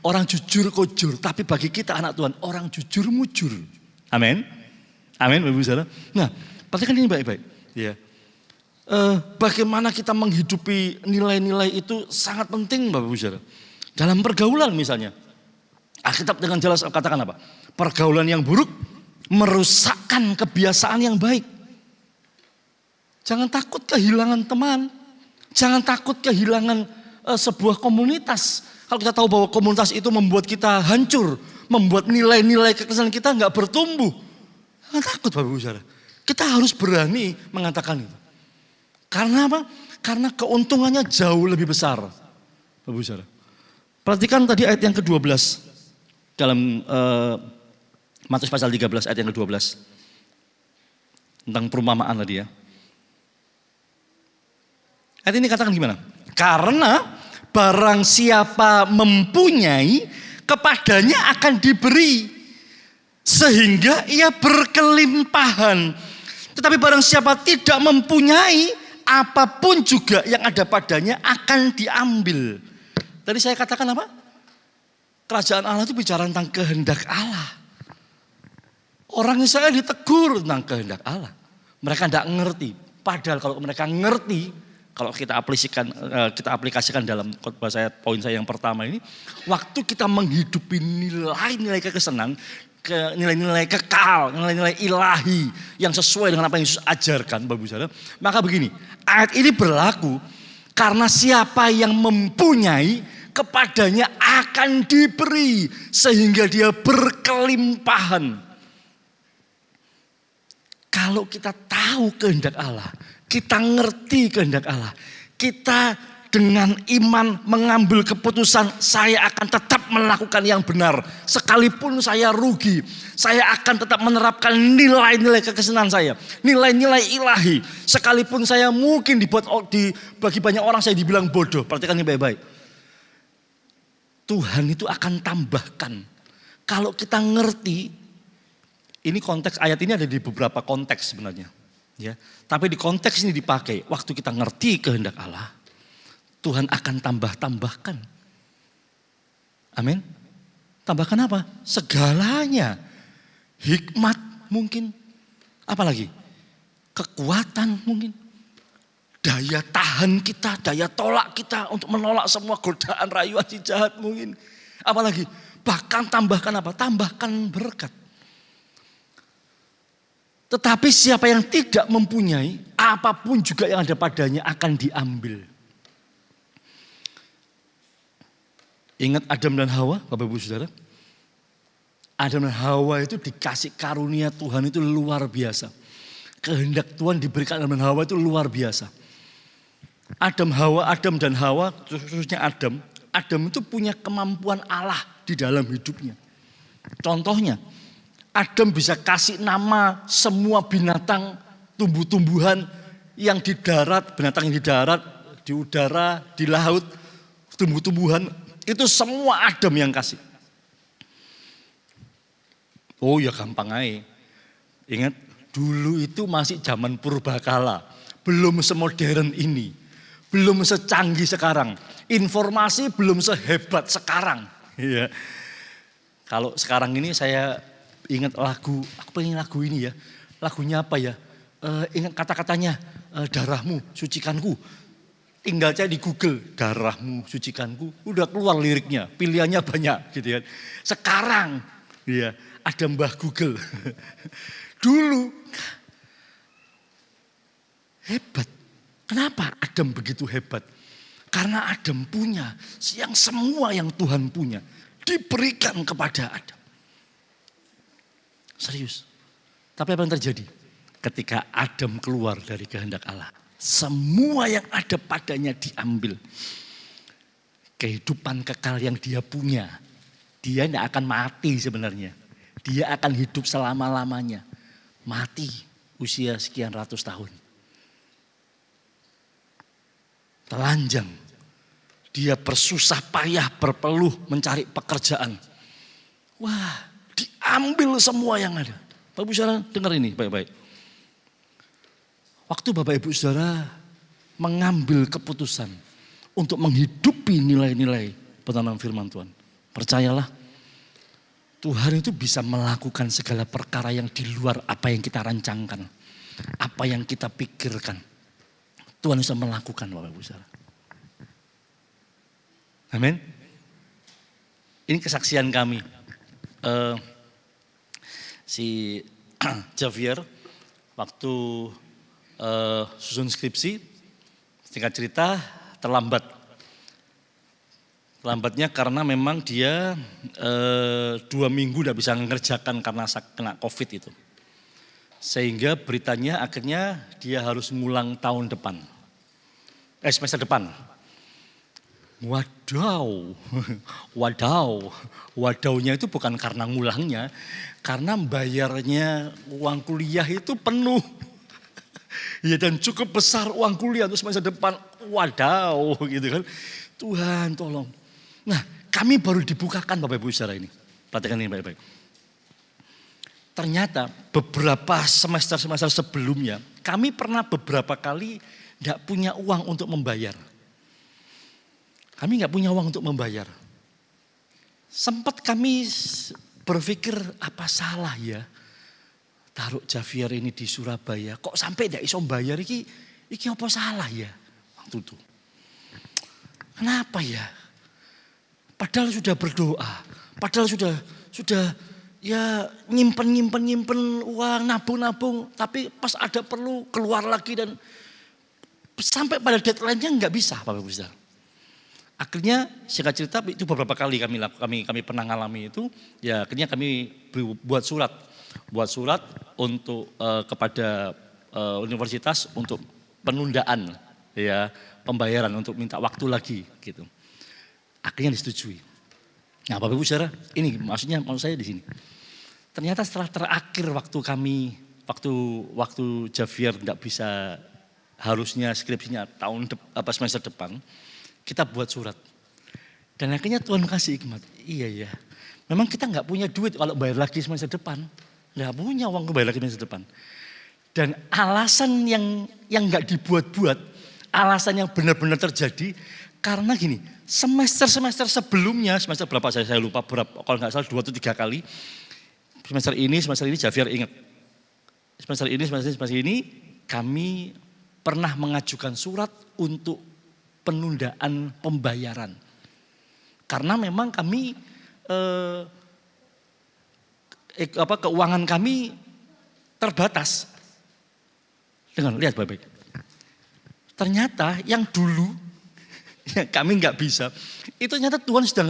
Orang jujur kojur. Tapi bagi kita anak Tuhan, orang jujur mujur. Amin. Amin, Bapak Ibu Saudara. Nah, perhatikan ini baik-baik. Ya. Bagaimana kita menghidupi nilai-nilai itu sangat penting, Bapak Ibu Saudara. Dalam pergaulan misalnya, Alkitab dengan jelas katakan apa? Pergaulan yang buruk merusakkan kebiasaan yang baik. Jangan takut kehilangan teman. Jangan takut kehilangan sebuah komunitas. Kalau kita tahu bahwa komunitas itu membuat kita hancur, membuat nilai-nilai kekristenan kita nggak bertumbuh. Jangan takut Bapak Ibu Saudara. Kita harus berani mengatakan itu. Karena apa? Karena keuntungannya jauh lebih besar. Bapak Ibu Saudara. Perhatikan tadi ayat yang ke-12 dalam Matius pasal 13 ayat yang ke-12. Tentang perumpamaan tadi ya. Ayat ini katakan gimana? Karena barang siapa mempunyai, kepadanya akan diberi. Sehingga ia berkelimpahan. Tetapi barang siapa tidak mempunyai, apapun juga yang ada padanya akan diambil. Tadi saya katakan apa? Kerajaan Allah itu bicara tentang kehendak Allah. Orang Israel ditegur tentang kehendak Allah. Mereka tidak ngerti. Padahal kalau mereka ngerti, kalau kita aplikasikan dalam khotbah saya, poin saya yang pertama ini, waktu kita menghidupi nilai-nilai kekristenan, nilai-nilai kekal, nilai-nilai ilahi yang sesuai dengan apa yang Yesus ajarkan, Bapak Ibu Saudara, maka begini, ayat ini berlaku karena siapa yang mempunyai, kepadanya akan diberi sehingga dia berkelimpahan. Kalau kita tahu kehendak Allah, kita ngerti kehendak Allah, kita dengan iman mengambil keputusan, saya akan tetap melakukan yang benar. Sekalipun saya rugi, saya akan tetap menerapkan nilai-nilai kekristenan saya. Nilai-nilai ilahi. Sekalipun saya mungkin bagi banyak orang saya dibilang bodoh. Perhatikan ini baik-baik. Tuhan itu akan tambahkan. Kalau kita ngerti, ini konteks ayat ini ada di beberapa konteks sebenarnya. Ya, tapi di konteks ini dipakai. Waktu kita ngerti kehendak Allah, Tuhan akan tambahkan. Amin. Tambahkan apa? Segalanya. Hikmat mungkin. Apalagi? Kekuatan mungkin. Daya tahan kita, daya tolak kita untuk menolak semua godaan rayuan si jahat mungkin. Apalagi? Bahkan tambahkan apa? Tambahkan berkat. Tetapi siapa yang tidak mempunyai, apapun juga yang ada padanya akan diambil. Ingat Adam dan Hawa, Bapak Ibu Saudara? Adam dan Hawa itu dikasih karunia Tuhan itu luar biasa. Kehendak Tuhan diberikan Adam dan Hawa itu luar biasa. Adam dan Hawa, khususnya Adam itu punya kemampuan Allah di dalam hidupnya. Contohnya, Adam bisa kasih nama semua binatang, tumbuh-tumbuhan yang di darat, binatang yang di darat, di udara, di laut, tumbuh-tumbuhan, itu semua Adam yang kasih. Oh ya gampang aja. Ingat, dulu itu masih zaman purbakala, belum semodern ini, belum secanggih sekarang, informasi belum sehebat sekarang. Iya. Kalau sekarang ini saya ingat lagu, aku pengen lagu ini ya. Lagunya apa ya? Ingat kata-katanya, darahmu sucikanku. Tinggal saya di Google, darahmu sucikanku. Udah keluar liriknya, pilihannya banyak gitu ya. Sekarang ya ada Mbah Google. Dulu hebat. Kenapa Adam begitu hebat? Karena Adam punya yang semua yang Tuhan punya diberikan kepada Adam. Serius. Tapi apa yang terjadi? Ketika Adam keluar dari kehendak Allah, semua yang ada padanya diambil. Kehidupan kekal yang dia punya, dia tidak akan mati sebenarnya. Dia akan hidup selama-lamanya. Mati usia sekian ratus tahun. Telanjang. Dia bersusah payah, berpeluh mencari pekerjaan. Wah, diambil semua yang ada. Bapak Ibu Saudara dengar ini baik-baik. Waktu Bapak Ibu Saudara mengambil keputusan untuk menghidupi nilai-nilai petanam firman Tuhan. Percayalah, Tuhan itu bisa melakukan segala perkara yang di luar apa yang kita rancangkan. Apa yang kita pikirkan. Tuhan bisa melakukan Bapak Ibu Saudara. Amin. Ini kesaksian kami. Si Javier waktu susun skripsi, singkat cerita terlambat. Terlambatnya karena memang dia 2 minggu tidak bisa mengerjakan karena kena COVID itu. Sehingga beritanya akhirnya dia harus ngulang tahun depan. Semester depan. Wadaunya itu bukan karena ngulangnya, karena bayarnya uang kuliah itu penuh. Ya dan cukup besar uang kuliah untuk semester depan, gitu kan. Tuhan tolong. Nah kami baru dibukakan Bapak Ibu saudara ini, perhatikan ini baik-baik. Ternyata beberapa semester sebelumnya, kami pernah beberapa kali tidak punya uang untuk membayar. Kami nggak punya uang untuk membayar. Sempat kami berpikir apa salah ya taruh Javier ini di Surabaya. Kok sampai tidak bisa bayar iki apa salah ya waktu itu. Kenapa ya? Padahal sudah berdoa. Padahal sudah ya nyimpen uang, nabung. Tapi pas ada perlu keluar lagi dan sampai pada deadline-nya nggak bisa Bapak Ibu Saudara. Akhirnya singkat cerita itu beberapa kali kami pernah ngalami itu, ya akhirnya kami buat surat untuk kepada universitas untuk penundaan ya pembayaran untuk minta waktu lagi gitu. Akhirnya disetujui. Nah Bapak Ibu Saudara, ini maksud saya di sini. Ternyata setelah terakhir waktu Javier tidak bisa, harusnya skripsinya semester depan, kita buat surat. Dan akhirnya Tuhan kasih hikmat. Iya ya. Memang kita nggak punya duit kalau bayar lagi semester depan. Nggak punya uang bayar lagi semester depan. Dan alasan yang nggak dibuat-buat, alasan yang benar-benar terjadi karena gini. Semester sebelumnya, semester berapa saya lupa berapa, kalau nggak salah 2 atau 3 kali. Semester ini Javier ingat. Semester ini kami pernah mengajukan surat untuk penundaan pembayaran. Karena memang kami keuangan kami terbatas. Lihat baik-baik. Ternyata yang dulu yang kami nggak bisa, itu ternyata Tuhan sedang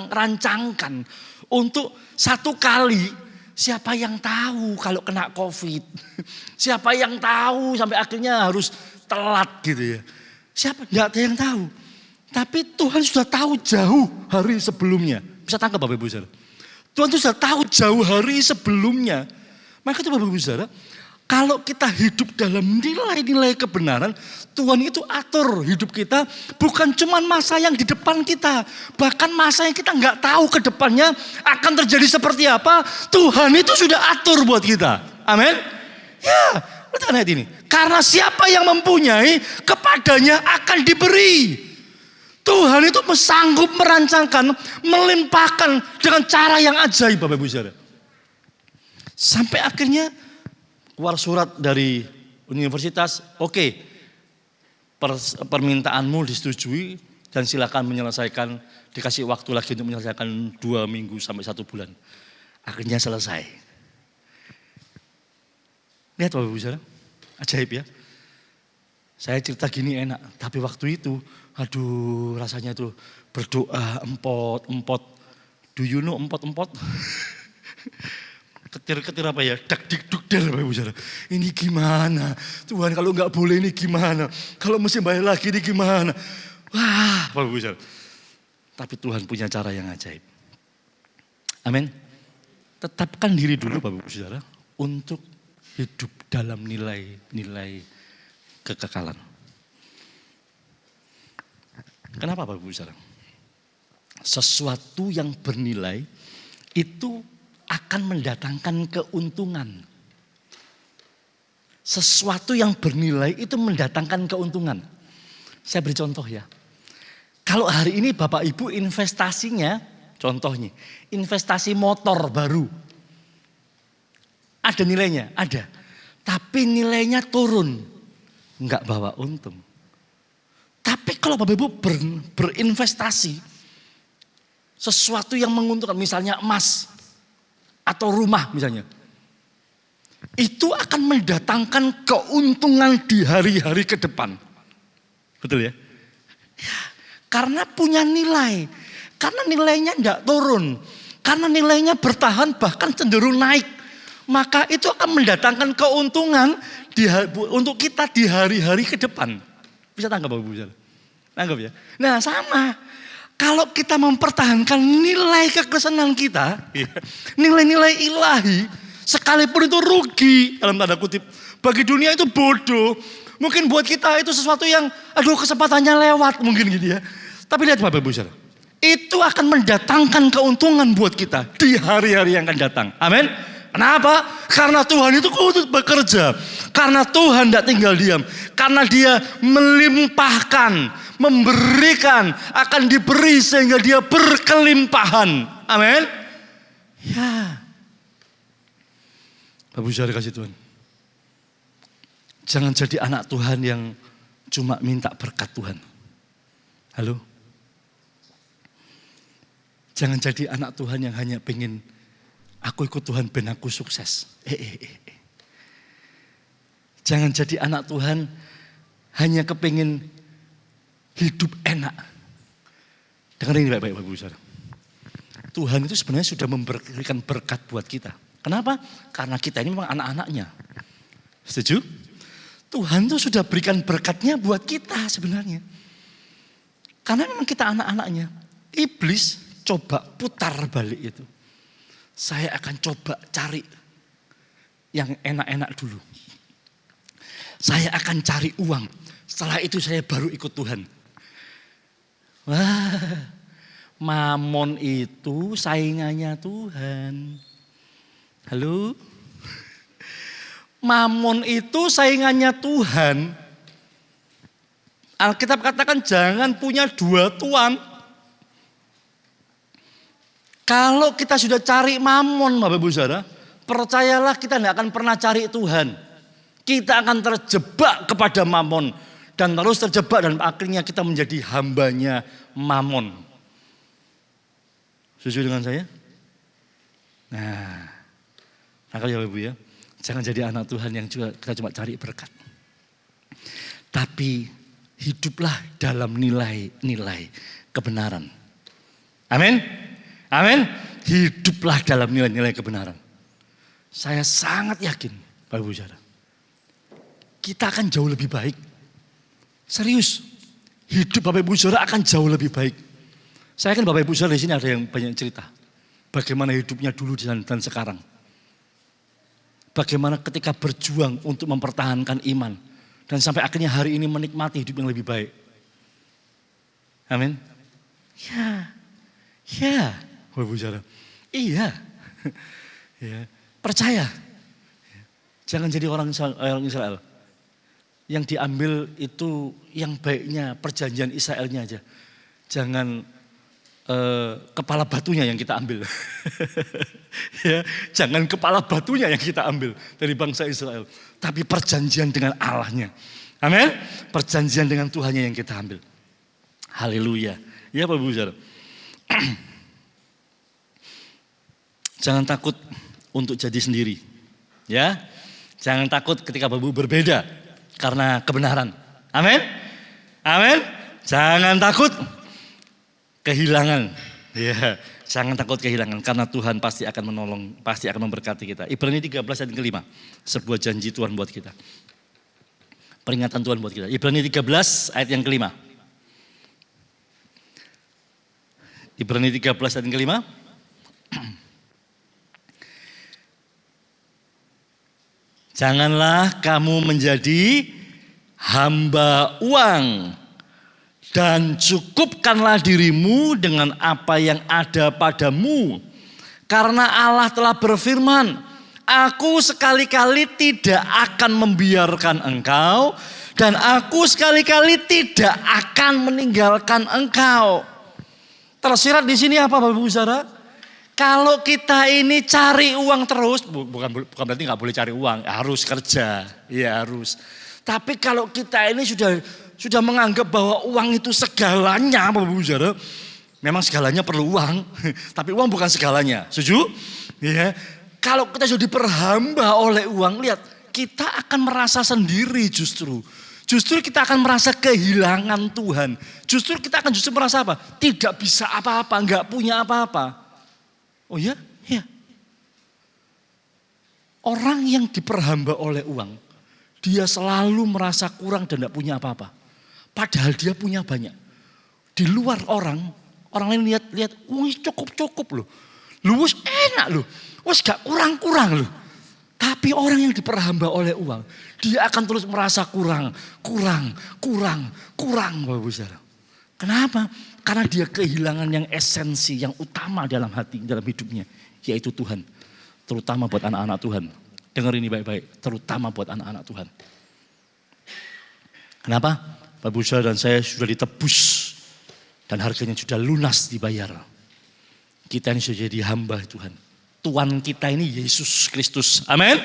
rancangkan untuk 1 kali. Siapa yang tahu kalau kena COVID? Siapa yang tahu sampai akhirnya harus telat gitu ya? Siapa? Tidak ada yang tahu. Tapi Tuhan sudah tahu jauh hari sebelumnya. Bisa tangkap Bapak Ibu Saudara? Tuhan itu sudah tahu jauh hari sebelumnya. Maka itu Bapak Ibu Saudara, kalau kita hidup dalam nilai-nilai kebenaran, Tuhan itu atur hidup kita bukan cuma masa yang di depan kita. Bahkan masa yang kita nggak tahu ke depannya akan terjadi seperti apa. Tuhan itu sudah atur buat kita. Amin. Ya, lihat ayat ini. Karena siapa yang mempunyai, kepadanya akan diberi. Tuhan itu sanggup merancangkan, melimpahkan dengan cara yang ajaib Bapak Ibu Saudara. Sampai akhirnya keluar surat dari universitas, oke, permintaanmu disetujui dan silakan menyelesaikan, dikasih waktu lagi untuk menyelesaikan 2 minggu sampai 1 bulan. Akhirnya selesai. Lihat Bapak Ibu Saudara, ajaib ya. Saya cerita gini enak, tapi waktu itu, aduh rasanya tuh berdoa empot. Do you know empot? Ketir apa ya, dak-dik-duk-der Bapak Ibu Saudara. Ini gimana? Tuhan kalau nggak boleh ini gimana? Kalau mesti bayar lagi ini gimana? Wah Bapak Ibu Saudara. Tapi Tuhan punya cara yang ajaib. Amin. Tetapkan diri dulu Bapak Ibu Saudara untuk hidup dalam nilai kekekalan. Kenapa Bapak Ibu Saudara? Sesuatu yang bernilai itu akan mendatangkan keuntungan. Sesuatu yang bernilai itu mendatangkan keuntungan. Saya beri contoh ya. Kalau hari ini Bapak Ibu investasinya, contohnya, investasi motor baru. Ada nilainya? Ada. Tapi nilainya turun. Enggak bawa untung. Tapi kalau Bapak Ibu berinvestasi, sesuatu yang menguntungkan, misalnya emas, atau rumah misalnya. itu akan mendatangkan keuntungan di hari-hari ke depan. Betul ya? Karena punya nilai. Karena nilainya tidak turun. Karena nilainya bertahan bahkan cenderung naik. Maka itu akan mendatangkan keuntungan untuk kita di hari-hari ke depan. Bisa tangkap Bapak Ibu? Tangkap ya? Nah sama. Kalau kita mempertahankan nilai kekesanan kita, nilai-nilai ilahi, sekalipun itu rugi dalam tanda kutip. Bagi dunia itu bodoh. Mungkin buat kita itu sesuatu yang aduh kesempatannya lewat mungkin gitu ya. Tapi lihat Bapak Ibu Saudara. Itu akan mendatangkan keuntungan buat kita di hari-hari yang akan datang. Amin. Kenapa? Karena Tuhan itu kudus bekerja. Karena Tuhan tidak tinggal diam. Karena Dia melimpahkan, memberikan, akan diberi sehingga Dia berkelimpahan. Amin. Ya. Bapak Ibu Saudara kasih Tuhan. Jangan jadi anak Tuhan yang cuma minta berkat Tuhan. Halo? Jangan jadi anak Tuhan yang hanya pengen aku ikut Tuhan ben aku sukses. Jangan jadi anak Tuhan hanya kepingin hidup enak. Dengar ini baik-baik Bapak Ibu Saudara. Tuhan itu sebenarnya sudah memberikan berkat buat kita. Kenapa? Karena kita ini memang anak-anaknya. Setuju? Tuhan itu sudah berikan berkatnya buat kita sebenarnya. Karena memang kita anak-anaknya. Iblis coba putar balik itu. Saya akan coba cari yang enak-enak dulu. Saya akan cari uang. Setelah itu saya baru ikut Tuhan. Wah, mamon itu saingannya Tuhan. Halo? Mamon itu saingannya Tuhan. Alkitab katakan jangan punya dua tuan. Kalau kita sudah cari mamon Bapak Ibu Saudara, percayalah kita tidak akan pernah cari Tuhan. Kita akan terjebak kepada mamon. Dan terus terjebak dan akhirnya kita menjadi hambanya mamon. Setuju dengan saya? Nah, maka ya Bapak Ibu ya. Jangan jadi anak Tuhan yang juga kita cuma cari berkat. Tapi hiduplah dalam nilai-nilai kebenaran. Amin. Amin. Hiduplah dalam nilai-nilai kebenaran. Saya sangat yakin Bapak Ibu Saudara. Kita akan jauh lebih baik. Serius. Hidup Bapak Ibu Saudara akan jauh lebih baik. Saya yakin Bapak Ibu Saudara di sini ada yang banyak cerita. Bagaimana hidupnya dulu dan sekarang. Bagaimana ketika berjuang untuk mempertahankan iman. Dan sampai akhirnya hari ini menikmati hidup yang lebih baik. Amin. Ya. Ya. Bapak Ibu Saudara. Iya. Ya. Percaya. Jangan jadi orang Israel. Yang diambil itu yang baiknya perjanjian Israelnya aja. Jangan kepala batunya yang kita ambil. Ya, jangan kepala batunya yang kita ambil dari bangsa Israel. Tapi perjanjian dengan Allahnya. Amin. Perjanjian dengan Tuhannya yang kita ambil. Haleluya. Ya Bapak Ibu Saudara. Jangan takut untuk jadi sendiri. Ya. Jangan takut ketika Bapak Ibu berbeda karena kebenaran. Amin. Amin. Jangan takut kehilangan. Ya, jangan takut kehilangan karena Tuhan pasti akan menolong, pasti akan memberkati kita. Ibrani 13 ayat yang kelima. Sebuah janji Tuhan buat kita. Peringatan Tuhan buat kita. Ibrani 13 ayat yang kelima. Ibrani 13 ayat yang kelima. Janganlah kamu menjadi hamba uang. Dan cukupkanlah dirimu dengan apa yang ada padamu. Karena Allah telah berfirman, aku sekali-kali tidak akan membiarkan engkau. Dan aku sekali-kali tidak akan meninggalkan engkau. Tersirat di sini apa Bapak Ibu Saudara? Kalau kita ini cari uang terus, bukan berarti nggak boleh cari uang, harus kerja, ya harus. Tapi kalau kita ini sudah menganggap bahwa uang itu segalanya, Bapak Ibu Saudara, memang segalanya perlu uang, tapi uang bukan segalanya, setuju? Ya, Kalau kita sudah diperhamba oleh uang, lihat, kita akan merasa sendiri justru. Justru kita akan merasa kehilangan Tuhan. Justru kita akan justru merasa apa? Tidak bisa apa-apa, enggak punya apa-apa. Oh ya? Ya. Orang yang diperhamba oleh uang, dia selalu merasa kurang dan enggak punya apa-apa. Padahal dia punya banyak. Di luar orang lain lihat, wah cukup loh. Lu wis enak loh, wis gak kurang-kurang loh. Tapi orang yang diperhamba oleh uang, dia akan terus merasa kurang, Bapak Ibu Saudara. Kenapa? Karena dia kehilangan yang esensi, yang utama dalam hidupnya, yaitu Tuhan. Terutama buat anak-anak Tuhan. Dengar ini baik-baik, terutama buat anak-anak Tuhan. Kenapa? Bapak Ibu Saudara dan saya sudah ditebus dan harganya sudah lunas dibayar. Kita ini sudah jadi hamba Tuhan. Tuhan kita ini Yesus Kristus. Amin.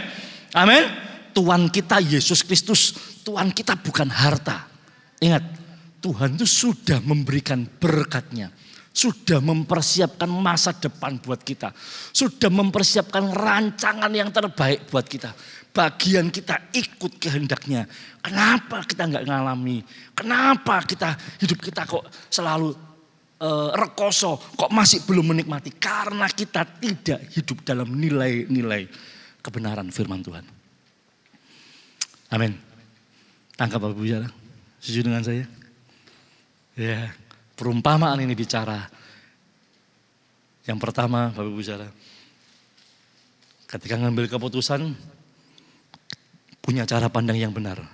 Amin. Tuhan kita Yesus Kristus. Tuhan kita bukan harta. Ingat, Tuhan itu sudah memberikan berkat-Nya. Sudah mempersiapkan masa depan buat kita. Sudah mempersiapkan rancangan yang terbaik buat kita. Bagian kita ikut kehendak-Nya. Kenapa kita enggak ngalami? Kenapa hidup kita kok selalu rekoso, kok masih belum menikmati? Karena kita tidak hidup dalam nilai-nilai kebenaran firman Tuhan. Amin. Tangkap Bapak Ibu Saudara? Setuju dengan saya? Ya, perumpamaan ini bicara. Yang pertama Bapak Ibu Saudara, ketika ngambil keputusan, punya cara pandang yang benar.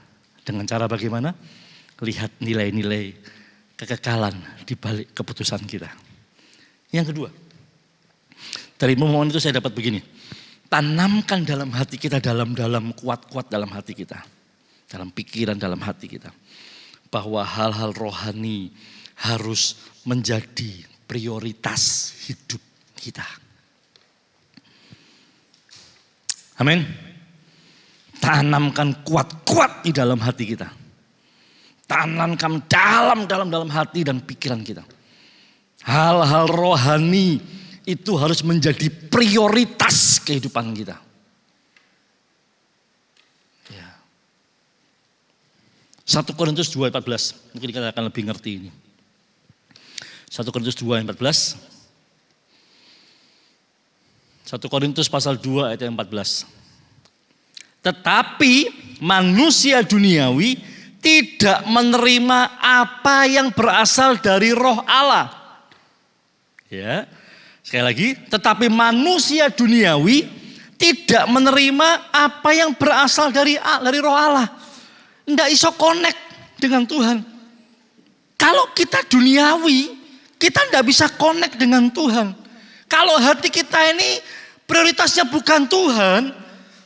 Dengan cara bagaimana? Lihat nilai-nilai kekekalan di balik keputusan kita. Yang kedua, dari momen itu saya dapat begini. Tanamkan dalam hati kita, dalam kuat-kuat dalam hati kita. Dalam pikiran, dalam hati kita. Bahwa hal-hal rohani harus menjadi prioritas hidup kita. Amin. Tanamkan kuat-kuat di dalam hati kita. Tanamkan dalam hati dan pikiran kita. Hal-hal rohani itu harus menjadi prioritas kehidupan kita. Ya. 1 Korintus 2:14. Mungkin kita akan lebih ngerti ini. 1 Korintus 2:14. 1 Korintus pasal 2 ayat 14. Tetapi manusia duniawi tidak menerima apa yang berasal dari Roh Allah. Ya. Sekali lagi, tetapi manusia duniawi tidak menerima apa yang berasal dari Roh Allah. Enggak iso connect dengan Tuhan. Kalau kita duniawi, kita enggak bisa connect dengan Tuhan. Kalau hati kita ini prioritasnya bukan Tuhan,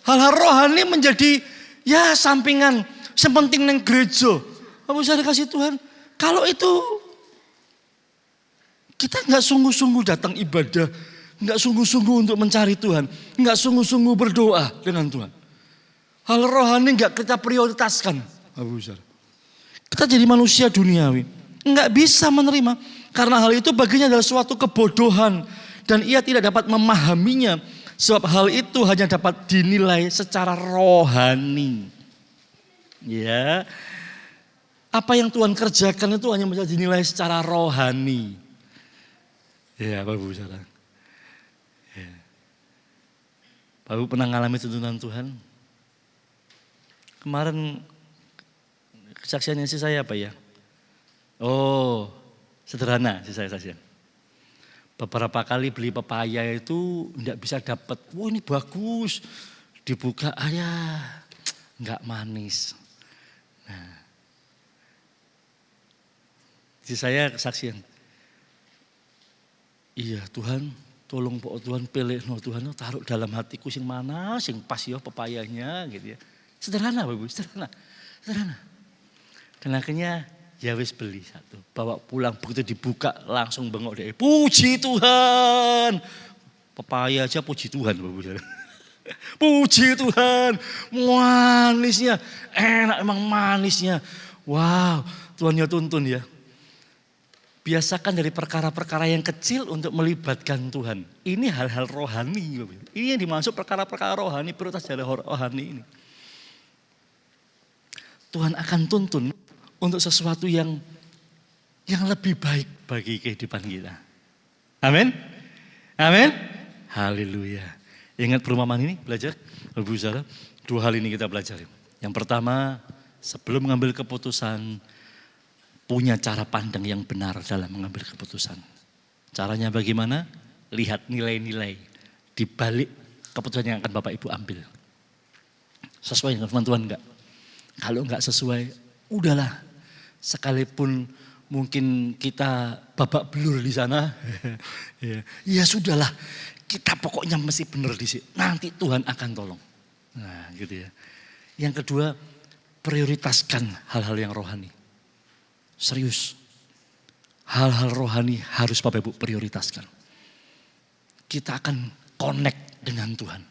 hal-hal rohani menjadi ya sampingan. Sepenting neng gereja, apa bisa dikasih Tuhan? Kalau itu kita nggak sungguh-sungguh datang ibadah, nggak sungguh-sungguh untuk mencari Tuhan, nggak sungguh-sungguh berdoa dengan Tuhan. Hal rohani nggak kita prioritaskan, kita jadi manusia duniawi, nggak bisa menerima karena hal itu baginya adalah suatu kebodohan dan ia tidak dapat memahaminya sebab hal itu hanya dapat dinilai secara rohani. Ya, apa yang Tuhan kerjakan itu hanya bisa dinilai secara rohani. Ya, Bapak Ibu Saudara. Ya. Bapak Ibu pernah mengalami tuntunan Tuhan? Kemarin kesaksiannya sih saya apa ya? Oh, sederhana sih saya saksian. Beberapa kali beli pepaya itu enggak bisa dapat. Wah, ini bagus. Dibuka, ayah, enggak manis. Nah, jadi saya kesaksian. Iya Tuhan, tolong Tuhan pilih, Tuhan taruh dalam hatiku sing mana, sing pas ya pepayanya gitu ya. Sederhana Bapak, sederhana. Dan akhirnya ya wis beli satu, bawa pulang begitu dibuka langsung bengok deh. Puji Tuhan, pepaya aja puji Tuhan Bapak. Puji Tuhan, manisnya, enak emang manisnya. Wow, Tuhan ya tuntun ya. Biasakan dari perkara-perkara yang kecil untuk melibatkan Tuhan. Ini hal-hal rohani. Ini yang dimaksud perkara-perkara rohani, prioritas dari rohani ini. Tuhan akan tuntun untuk sesuatu yang lebih baik bagi kehidupan kita. Amin. Amin. Haleluya. Ingat perumpamaan ini belajar? Ibu saudara, 2 hal ini kita belajar. Yang pertama, sebelum mengambil keputusan, punya cara pandang yang benar dalam mengambil keputusan. Caranya bagaimana? Lihat nilai-nilai di balik keputusan yang akan Bapak Ibu ambil. Sesuai dengan firman Tuhan enggak? Kalau enggak sesuai, udahlah. Sekalipun mungkin kita babak belur di sana, ya sudahlah. Kita pokoknya mesti benar di sini. Nanti Tuhan akan tolong. Nah gitu ya. Yang kedua, prioritaskan hal-hal yang rohani. Serius. Hal-hal rohani harus Bapak Ibu prioritaskan. Kita akan connect dengan Tuhan.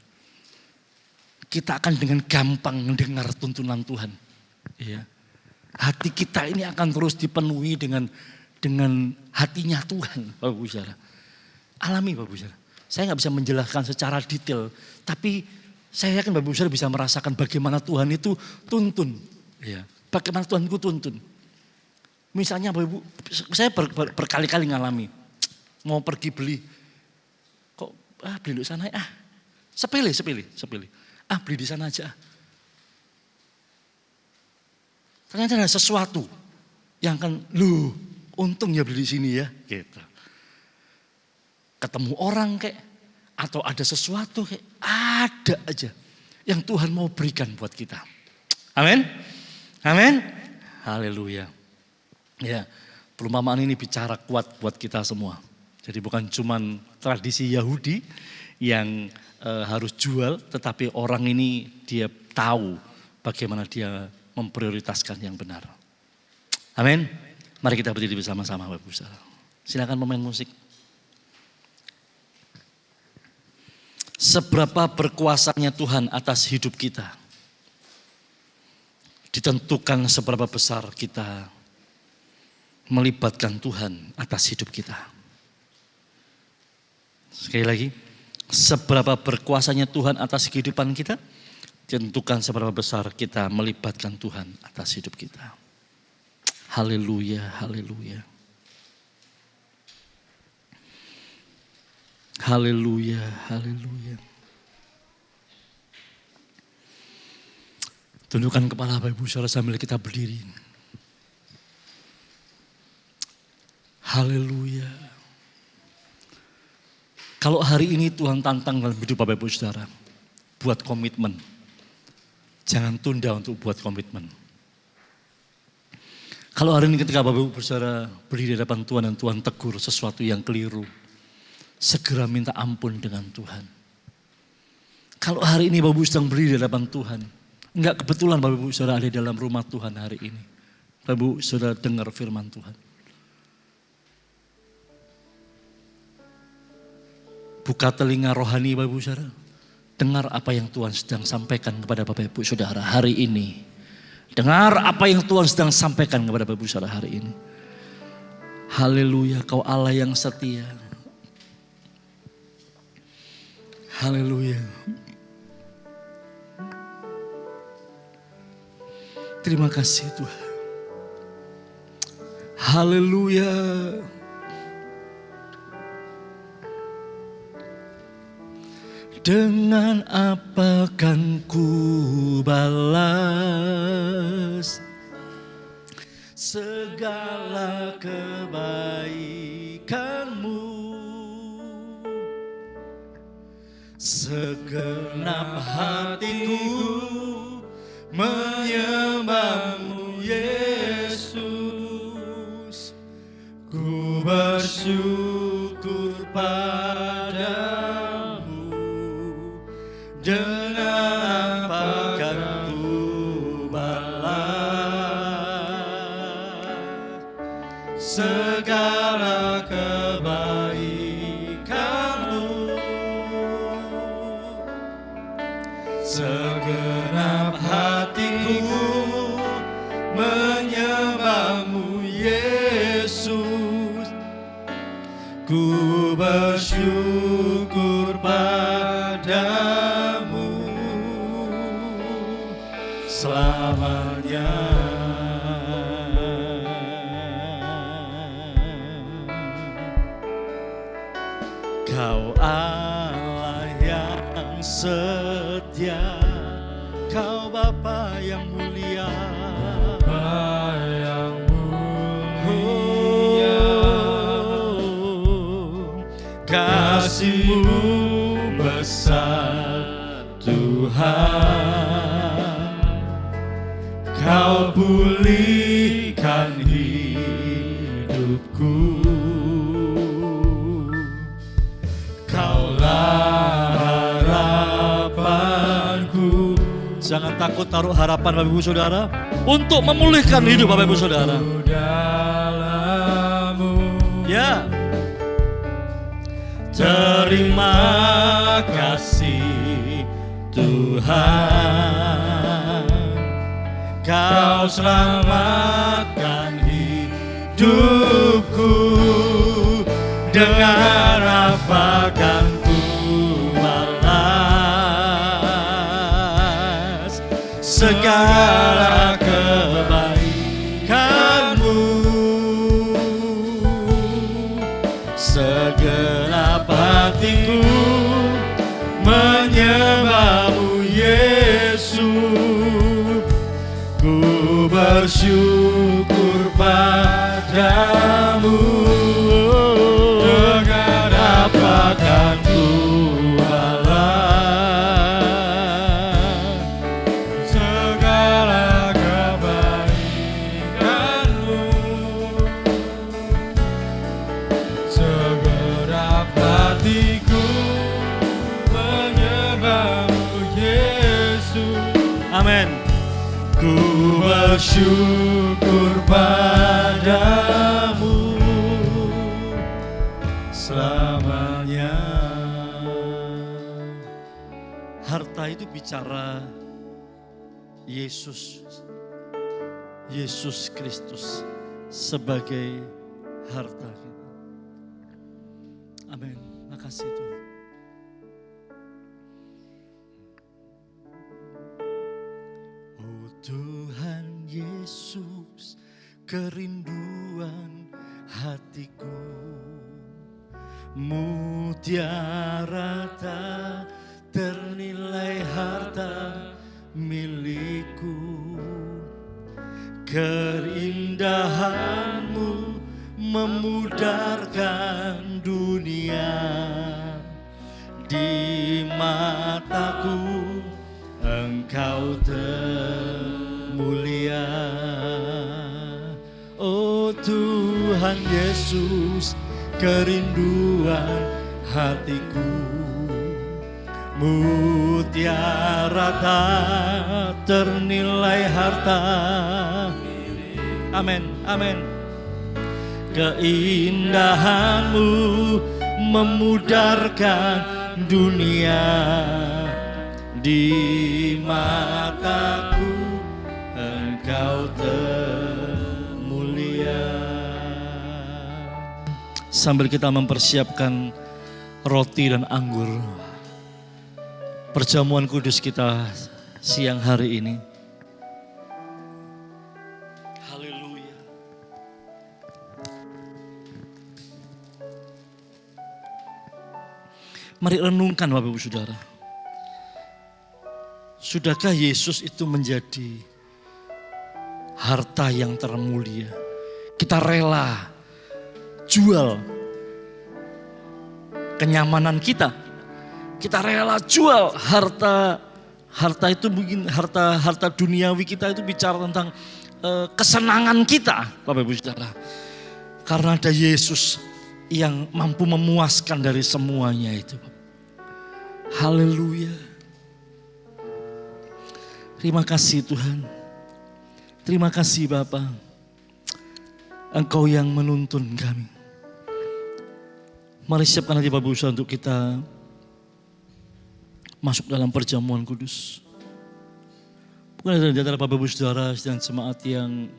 Kita akan dengan gampang mendengar tuntunan Tuhan. Ya. Hati kita ini akan terus dipenuhi dengan hatinya Tuhan, Bapak Ibu Saudara. Alami Bapak Ibu Saudara. Saya nggak bisa menjelaskan secara detail, tapi saya yakin Bapak Ibu Saudara bisa merasakan bagaimana Tuhan itu tuntun. Ya. Bagaimana Tuhan itu tuntun. Misalnya Bapak Ibu, saya berkali-kali ngalami, mau pergi beli, kok beli di sana sepele. Beli di sana aja. Ternyata ada sesuatu yang kan, untung ya beli di sini ya, gitu. Ketemu orang kayak, atau ada sesuatu kayak, ada aja yang Tuhan mau berikan buat kita. Amin, amin, haleluya. Ya, perumpamaan ini bicara kuat buat kita semua. Jadi bukan cuman tradisi Yahudi yang harus jual, tetapi orang ini dia tahu bagaimana dia memprioritaskan yang benar. Amin. Mari kita berdiri bersama-sama Bapak Ibu Saudara. Silakan pemain musik. Seberapa berkuasanya Tuhan atas hidup kita, ditentukan seberapa besar kita melibatkan Tuhan atas hidup kita. Sekali lagi, seberapa berkuasanya Tuhan atas kehidupan kita, tentukan seberapa besar kita melibatkan Tuhan atas hidup kita. Haleluya, haleluya. Haleluya, haleluya. Tundukkan kepala Bapak Ibu Saudara sambil kita berdiri. Haleluya. Kalau hari ini Tuhan tantang dalam hidup Bapak Ibu Saudara, buat komitmen. Jangan tunda untuk buat komitmen. Kalau hari ini ketika Bapak Ibu Saudara berdiri di hadapan Tuhan dan Tuhan tegur sesuatu yang keliru, segera minta ampun dengan Tuhan. Kalau hari ini Bapak Ibu sedang berdiri di hadapan Tuhan, enggak kebetulan Bapak Ibu Saudara ada di dalam rumah Tuhan hari ini. Bapak Ibu Saudara dengar firman Tuhan. Buka telinga rohani Bapak Ibu Saudara. Dengar apa yang Tuhan sedang sampaikan kepada Bapak Ibu Saudara hari ini. Dengar apa yang Tuhan sedang sampaikan kepada Bapak Ibu Saudara hari ini. Haleluya, Kau Allah yang setia. Haleluya. Terima kasih Tuhan. Haleluya. Dengan apa kan ku balas segala kebaikanmu, segenap hatiku menyembahmu Yesus, ku bersyukur padamu. Dengan apa kan ku balas segala kebaikanmu, segenap hatiku menyembahmu Yesus, ku bersyukur padamu selamanya. Kau Allah yang setia, Kau Bapa yang mulia, Bapa yang mulia, kasih-Mu besar Tuhan, Kau pulihkan hidupku. Jangan takut taruh harapan Bapak Ibu Saudara untuk memulihkan hidup Bapak Ibu Saudara. Ya. Terima kasih Tuhan, Kau selamatkan hidupku. Dengan apa kan ku balas segala kebaikan-Mu. Segenap hatiku menyembah-Mu Yesus, ku bersyukur padamu. Dengan apa kan ku balas segala kebaikan-Mu. segenap hatiku menyembah-Mu Yesus. Amin. Ku bersyukur padamu selamanya. Harta itu bicara Yesus Kristus sebagai harta kita. Amin. Makasih Tuhan. Oh Tuhan Yesus, kerinduan hatiku, mutiara tak ternilai harta milikku. Keindahan-Mu memudarkan dunia, di mataku Engkau termulia. Oh Tuhan Yesus, kerinduan hatiku, mutiara tak ternilai harta. Amin, amin. Keindahan-Mu memudarkan dunia, di mataku Engkau termulia. Sambil kita mempersiapkan roti dan anggur, perjamuan kudus kita siang hari ini. Haleluya. Mari renungkan Bapak Ibu Saudara. Sudahkah Yesus itu menjadi harta yang termulia? Kita rela jual kenyamanan kita. Kita rela jual harta itu mungkin harta duniawi kita itu bicara tentang kesenangan kita, Bapak Ibu Saudara. Karena ada Yesus yang mampu memuaskan dari semuanya itu. Haleluya. Terima kasih Tuhan. Terima kasih Bapa. Engkau yang menuntun kami. Mari siapkan hati Bapak Ibu Saudara untuk kita masuk dalam perjamuan kudus. Bukan ada di antara Bapak Ibu Saudara dan jemaat yang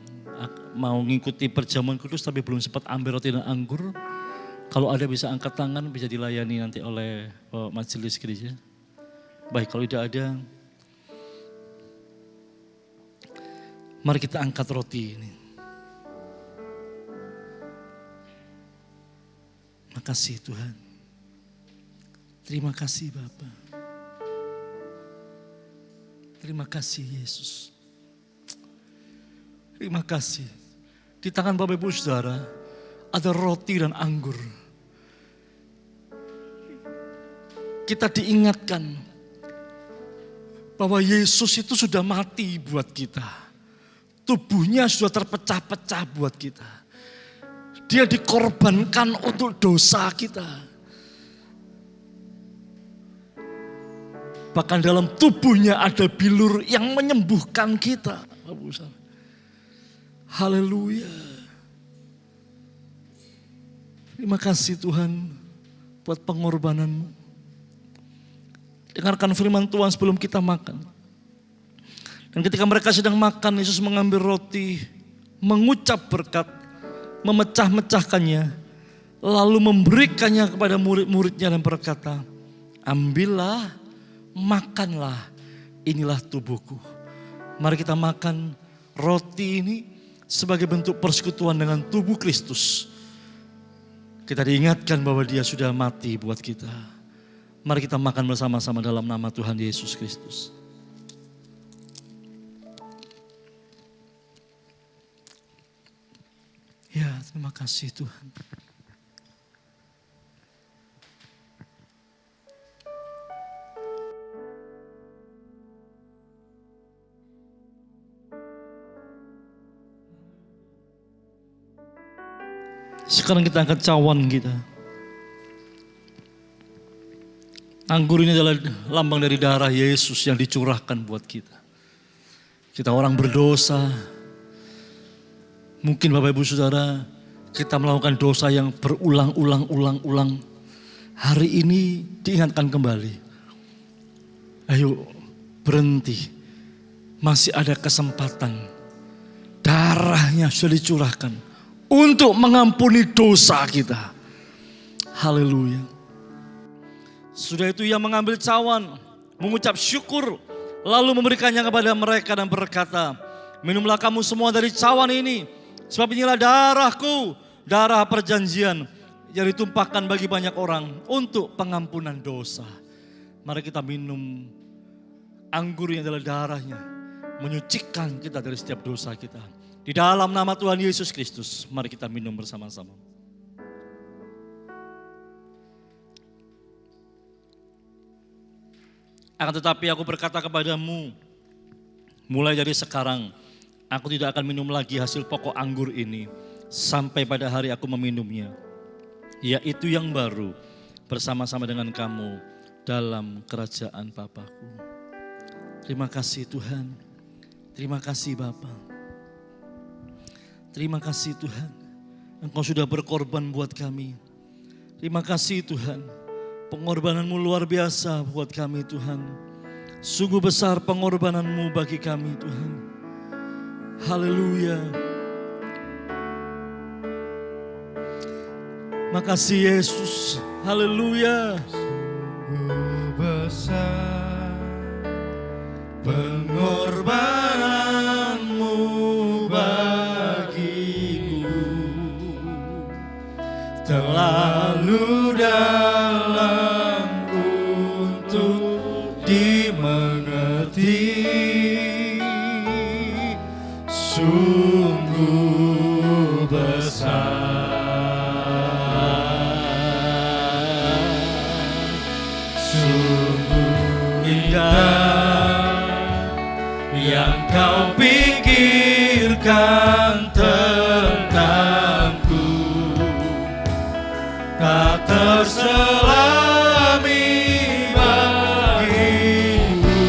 mau mengikuti perjamuan kudus tapi belum sempat ambil roti dan anggur. Kalau ada bisa angkat tangan, bisa dilayani nanti oleh majelis gereja. Baik, kalau tidak ada, mari kita angkat roti ini. Makasih Tuhan. Terima kasih Bapa. Terima kasih Yesus. Terima kasih. Di tangan Bapak Ibu Saudara ada roti dan anggur. Kita diingatkan bahwa Yesus itu sudah mati buat kita. Tubuhnya sudah terpecah-pecah buat kita. Dia dikorbankan untuk dosa kita. Bahkan dalam tubuhnya ada bilur yang menyembuhkan kita. Haleluya. Terima kasih Tuhan buat pengorbanan-Mu. Dengarkan firman Tuhan sebelum kita makan. Dan ketika mereka sedang makan, Yesus mengambil roti, mengucap berkat, memecah-mecahkannya, lalu memberikannya kepada murid-muridnya dan berkata, ambillah, makanlah, inilah tubuhku. Mari kita makan roti ini sebagai bentuk persekutuan dengan tubuh Kristus. Kita diingatkan bahwa Dia sudah mati buat kita. Mari kita makan bersama-sama dalam nama Tuhan Yesus Kristus. Ya, terima kasih Tuhan. Sekarang kita angkat cawan kita. Anggur ini adalah lambang dari darah Yesus yang dicurahkan buat kita. Kita orang berdosa. Mungkin Bapak Ibu Saudara, kita melakukan dosa yang berulang-ulang. Hari ini diingatkan kembali. Ayo berhenti. Masih ada kesempatan. Darahnya sudah dicurahkan untuk mengampuni dosa kita. Haleluya. Sudah itu Ia mengambil cawan, mengucap syukur, lalu memberikannya kepada mereka dan berkata, minumlah kamu semua dari cawan ini, sebab inilah darahku, darah perjanjian yang ditumpahkan bagi banyak orang untuk pengampunan dosa. Mari kita minum anggur yang adalah darahnya, menyucikan kita dari setiap dosa kita. Di dalam nama Tuhan Yesus Kristus, mari kita minum bersama-sama. Akan tetapi aku berkata kepadamu, mulai dari sekarang, aku tidak akan minum lagi hasil pokok anggur ini, sampai pada hari aku meminumnya, yaitu yang baru, bersama-sama dengan kamu, dalam kerajaan Bapa-Ku. Terima kasih Tuhan, terima kasih Bapa. Terima kasih Tuhan, Engkau sudah berkorban buat kami. Terima kasih Tuhan, pengorbanan-Mu luar biasa buat kami Tuhan. Sungguh besar pengorbanan-Mu bagi kami Tuhan. Haleluya. Makasih Yesus. Haleluya. Sungguh besar pengorbanan-Mu bagiku, terlalu dalam untuk dimengerti. Sungguh besar, sungguh indah yang Kau pikirkan tentangku, tak terselami bagiku.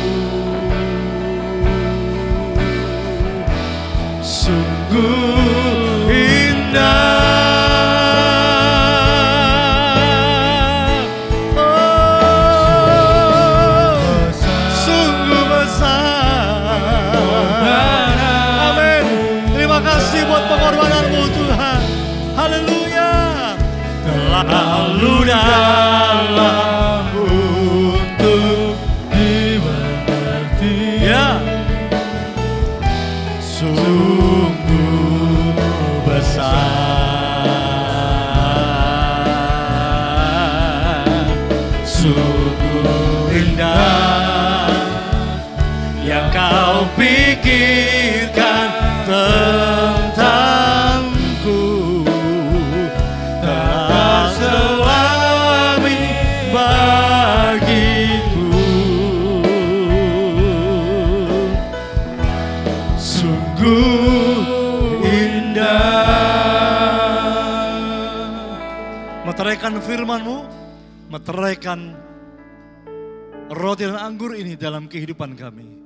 Sungguh indah, oh, sungguh besar. Amin. Terima kasih buat pengorbanan-Mu Tuhan. Haleluya. selalu dalam untuk dimengerti. ya. Sungguh besar, sungguh indah yang kau pikirkan tentangku, telah selami bagiku. Sungguh indah. Meteraikan firman-Mu, meteraikan roti dan anggur ini dalam kehidupan kami.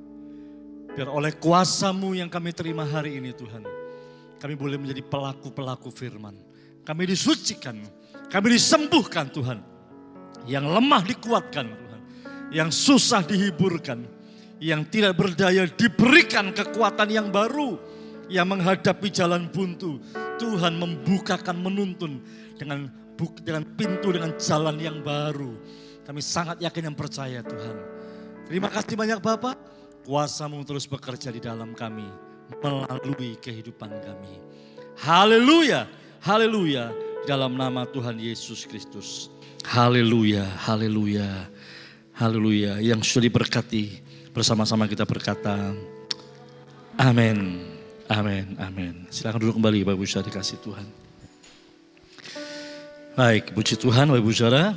Biar oleh kuasa-Mu yang kami terima hari ini Tuhan, kami boleh menjadi pelaku-pelaku firman. Kami disucikan, kami disembuhkan Tuhan. Yang lemah dikuatkan Tuhan, yang susah dihiburkan, yang tidak berdaya diberikan kekuatan yang baru, yang menghadapi jalan buntu. Tuhan membukakan, menuntun dengan pintu, dengan jalan yang baru. Kami sangat yakin dan percaya Tuhan. Terima kasih banyak Bapak. Kuasa-Mu terus bekerja di dalam kami, melalui kehidupan kami. Haleluya, haleluya, dalam nama Tuhan Yesus Kristus. Haleluya, haleluya, haleluya. Yang sudah diberkati, bersama-sama kita berkata, amin, amin, amin. Silakan duduk kembali Bapak Ibu Saudara dikasih Tuhan. Baik, puji Tuhan Bapak Ibu Saudara.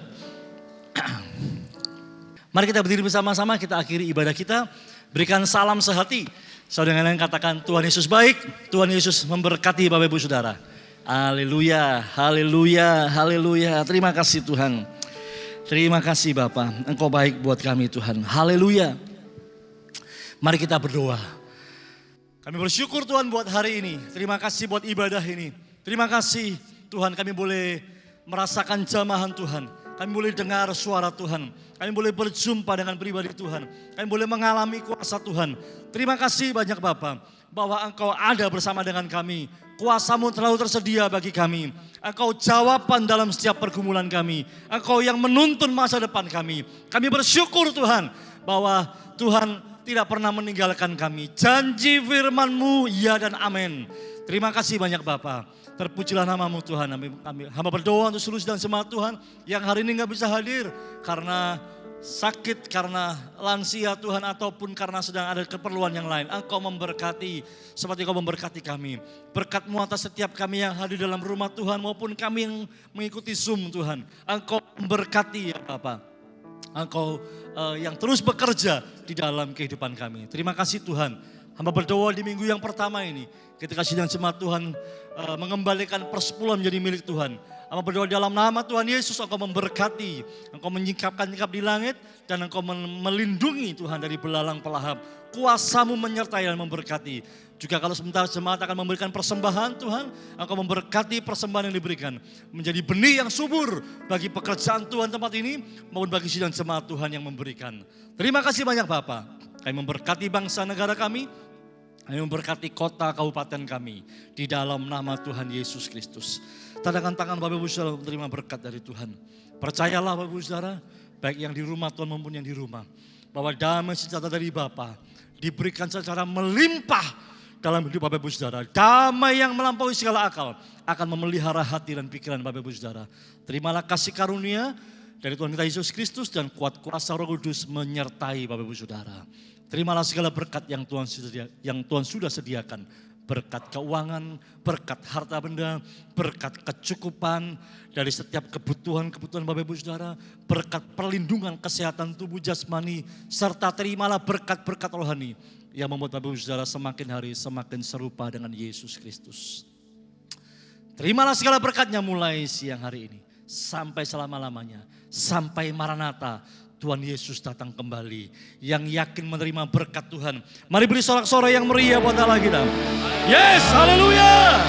Mari kita berdiri bersama-sama, kita akhiri ibadah kita. Berikan salam sehati. Saudara yang lain katakan, Tuhan Yesus baik, Tuhan Yesus memberkati Bapak Ibu Saudara. Haleluya, haleluya, haleluya. Terima kasih Tuhan. Terima kasih Bapa, Engkau baik buat kami Tuhan. Haleluya. Mari kita berdoa. Kami bersyukur Tuhan buat hari ini. Terima kasih buat ibadah ini. Terima kasih Tuhan, kami boleh merasakan jamahan Tuhan. Kami boleh dengar suara Tuhan. Kami boleh berjumpa dengan pribadi Tuhan. Kami boleh mengalami kuasa Tuhan. Terima kasih banyak Bapa, bahwa Engkau ada bersama dengan kami. Kuasa-Mu terlalu tersedia bagi kami. Engkau jawaban dalam setiap pergumulan kami. Engkau yang menuntun masa depan kami. Kami bersyukur Tuhan, bahwa Tuhan tidak pernah meninggalkan kami. Janji firman-Mu ya dan amin. Terima kasih banyak Bapa. Terpujilah nama-Mu Tuhan. Kami hamba berdoa untuk seluruh dan jemaat Tuhan yang hari ini gak bisa hadir karena sakit, karena lansia Tuhan, ataupun karena sedang ada keperluan yang lain. Engkau memberkati seperti Engkau memberkati kami. Berkat-Mu atas setiap kami yang hadir dalam rumah Tuhan maupun kami yang mengikuti Zoom Tuhan. Engkau memberkati ya Bapa. Engkau yang terus bekerja di dalam kehidupan kami. Terima kasih Tuhan. Hamba berdoa di minggu yang pertama ini, ketika sidang jemaat Tuhan mengembalikan persepuluhan menjadi milik Tuhan. Hamba berdoa dalam nama Tuhan Yesus, Engkau memberkati, Engkau menyingkapkan-nyingkap di langit, dan Engkau melindungi Tuhan dari belalang pelahap. Kuasa-Mu menyertai dan memberkati. Juga kalau sebentar jemaat akan memberikan persembahan Tuhan, Engkau memberkati persembahan yang diberikan. Menjadi benih yang subur bagi pekerjaan Tuhan tempat ini, maupun bagi sidang jemaat Tuhan yang memberikan. Terima kasih banyak Bapak. Kami memberkati bangsa negara kami, kami memberkati kota kabupaten kami di dalam nama Tuhan Yesus Kristus. Tandangkan tangan Bapak Ibu Saudara menerima berkat dari Tuhan. Percayalah Bapak Ibu Saudara, baik yang di rumah Tuhan maupun yang di rumah, bahwa damai sejahtera dari Bapa diberikan secara melimpah dalam hidup Bapak Ibu Saudara. Damai yang melampaui segala akal akan memelihara hati dan pikiran Bapak Ibu Saudara. Terimalah kasih karunia dari Tuhan kita Yesus Kristus dan kuat kuasa Roh Kudus menyertai Bapak Ibu Saudara. Terimalah segala berkat yang Tuhan sudah sediakan. Berkat keuangan, berkat harta benda, berkat kecukupan dari setiap kebutuhan-kebutuhan Bapak Ibu Saudara. Berkat perlindungan kesehatan tubuh jasmani, serta terimalah berkat-berkat rohani yang membuat Bapak Ibu Saudara semakin hari semakin serupa dengan Yesus Kristus. Terimalah segala berkatnya mulai siang hari ini sampai selama-lamanya, sampai Maranatha. Tuhan Yesus datang kembali. Yang yakin menerima berkat Tuhan, mari beri sorak-sorai yang meriah buat Allah kita. Yes, haleluya.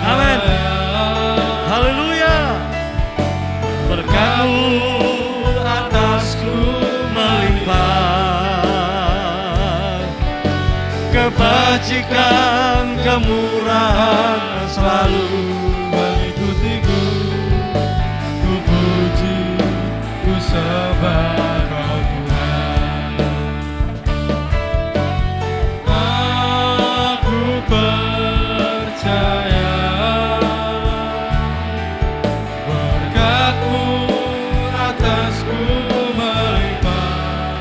Amin. Haleluya. Berkat-Mu atasku melihat. kebajikan, kemurahan selalu mengikutiku. Ku puji, ku sembah Kau Tuhan. Aku percaya berkat-Mu atasku melimpah.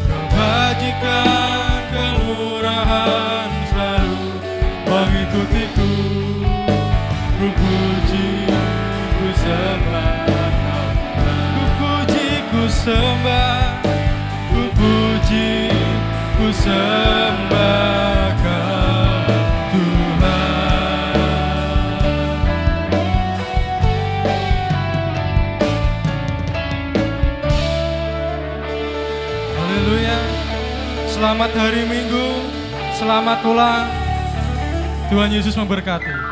Kebajikan, kemurahan selalu mengikutiku. Ku puji, ku sembah, ku puji, ku sembah, ku puji, ku sembah Kau Tuhan. Haleluya. Selamat hari Minggu, selamat pulang. Tuhan Yesus memberkati.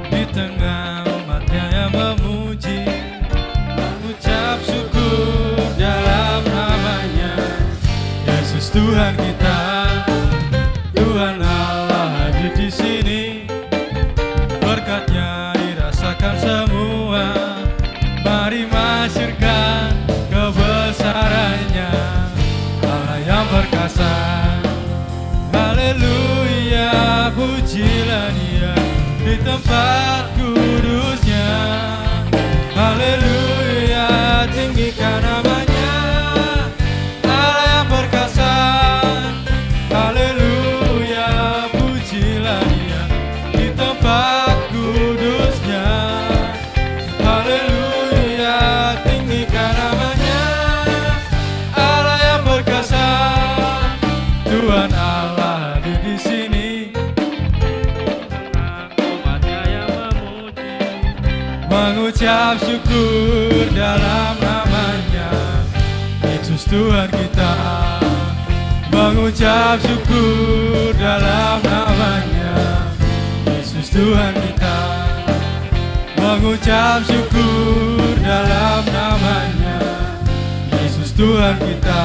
Di tengah umatnya yang memuji, mengucap syukur dalam namanya. Yesus Tuhan kita, Tuhan Allah hadir di sini. Berkat-Nya dirasakan semua. Mari masyurkan kebesaran-Nya, Allah yang perkasa. Haleluya, pujilah Dia di tempat kudus-Nya. Haleluya, tinggikan namanya, Allah yang perkasa. Haleluya, pujilah Dia di tempat kudus-Nya. Haleluya, tinggikan namanya, Allah yang perkasa. Tuhan Allah hadir di sini. Mengucap syukur dalam namanya, Yesus Tuhan kita. Mengucap syukur dalam namanya, Yesus Tuhan kita. Mengucap syukur dalam namanya, Yesus Tuhan kita.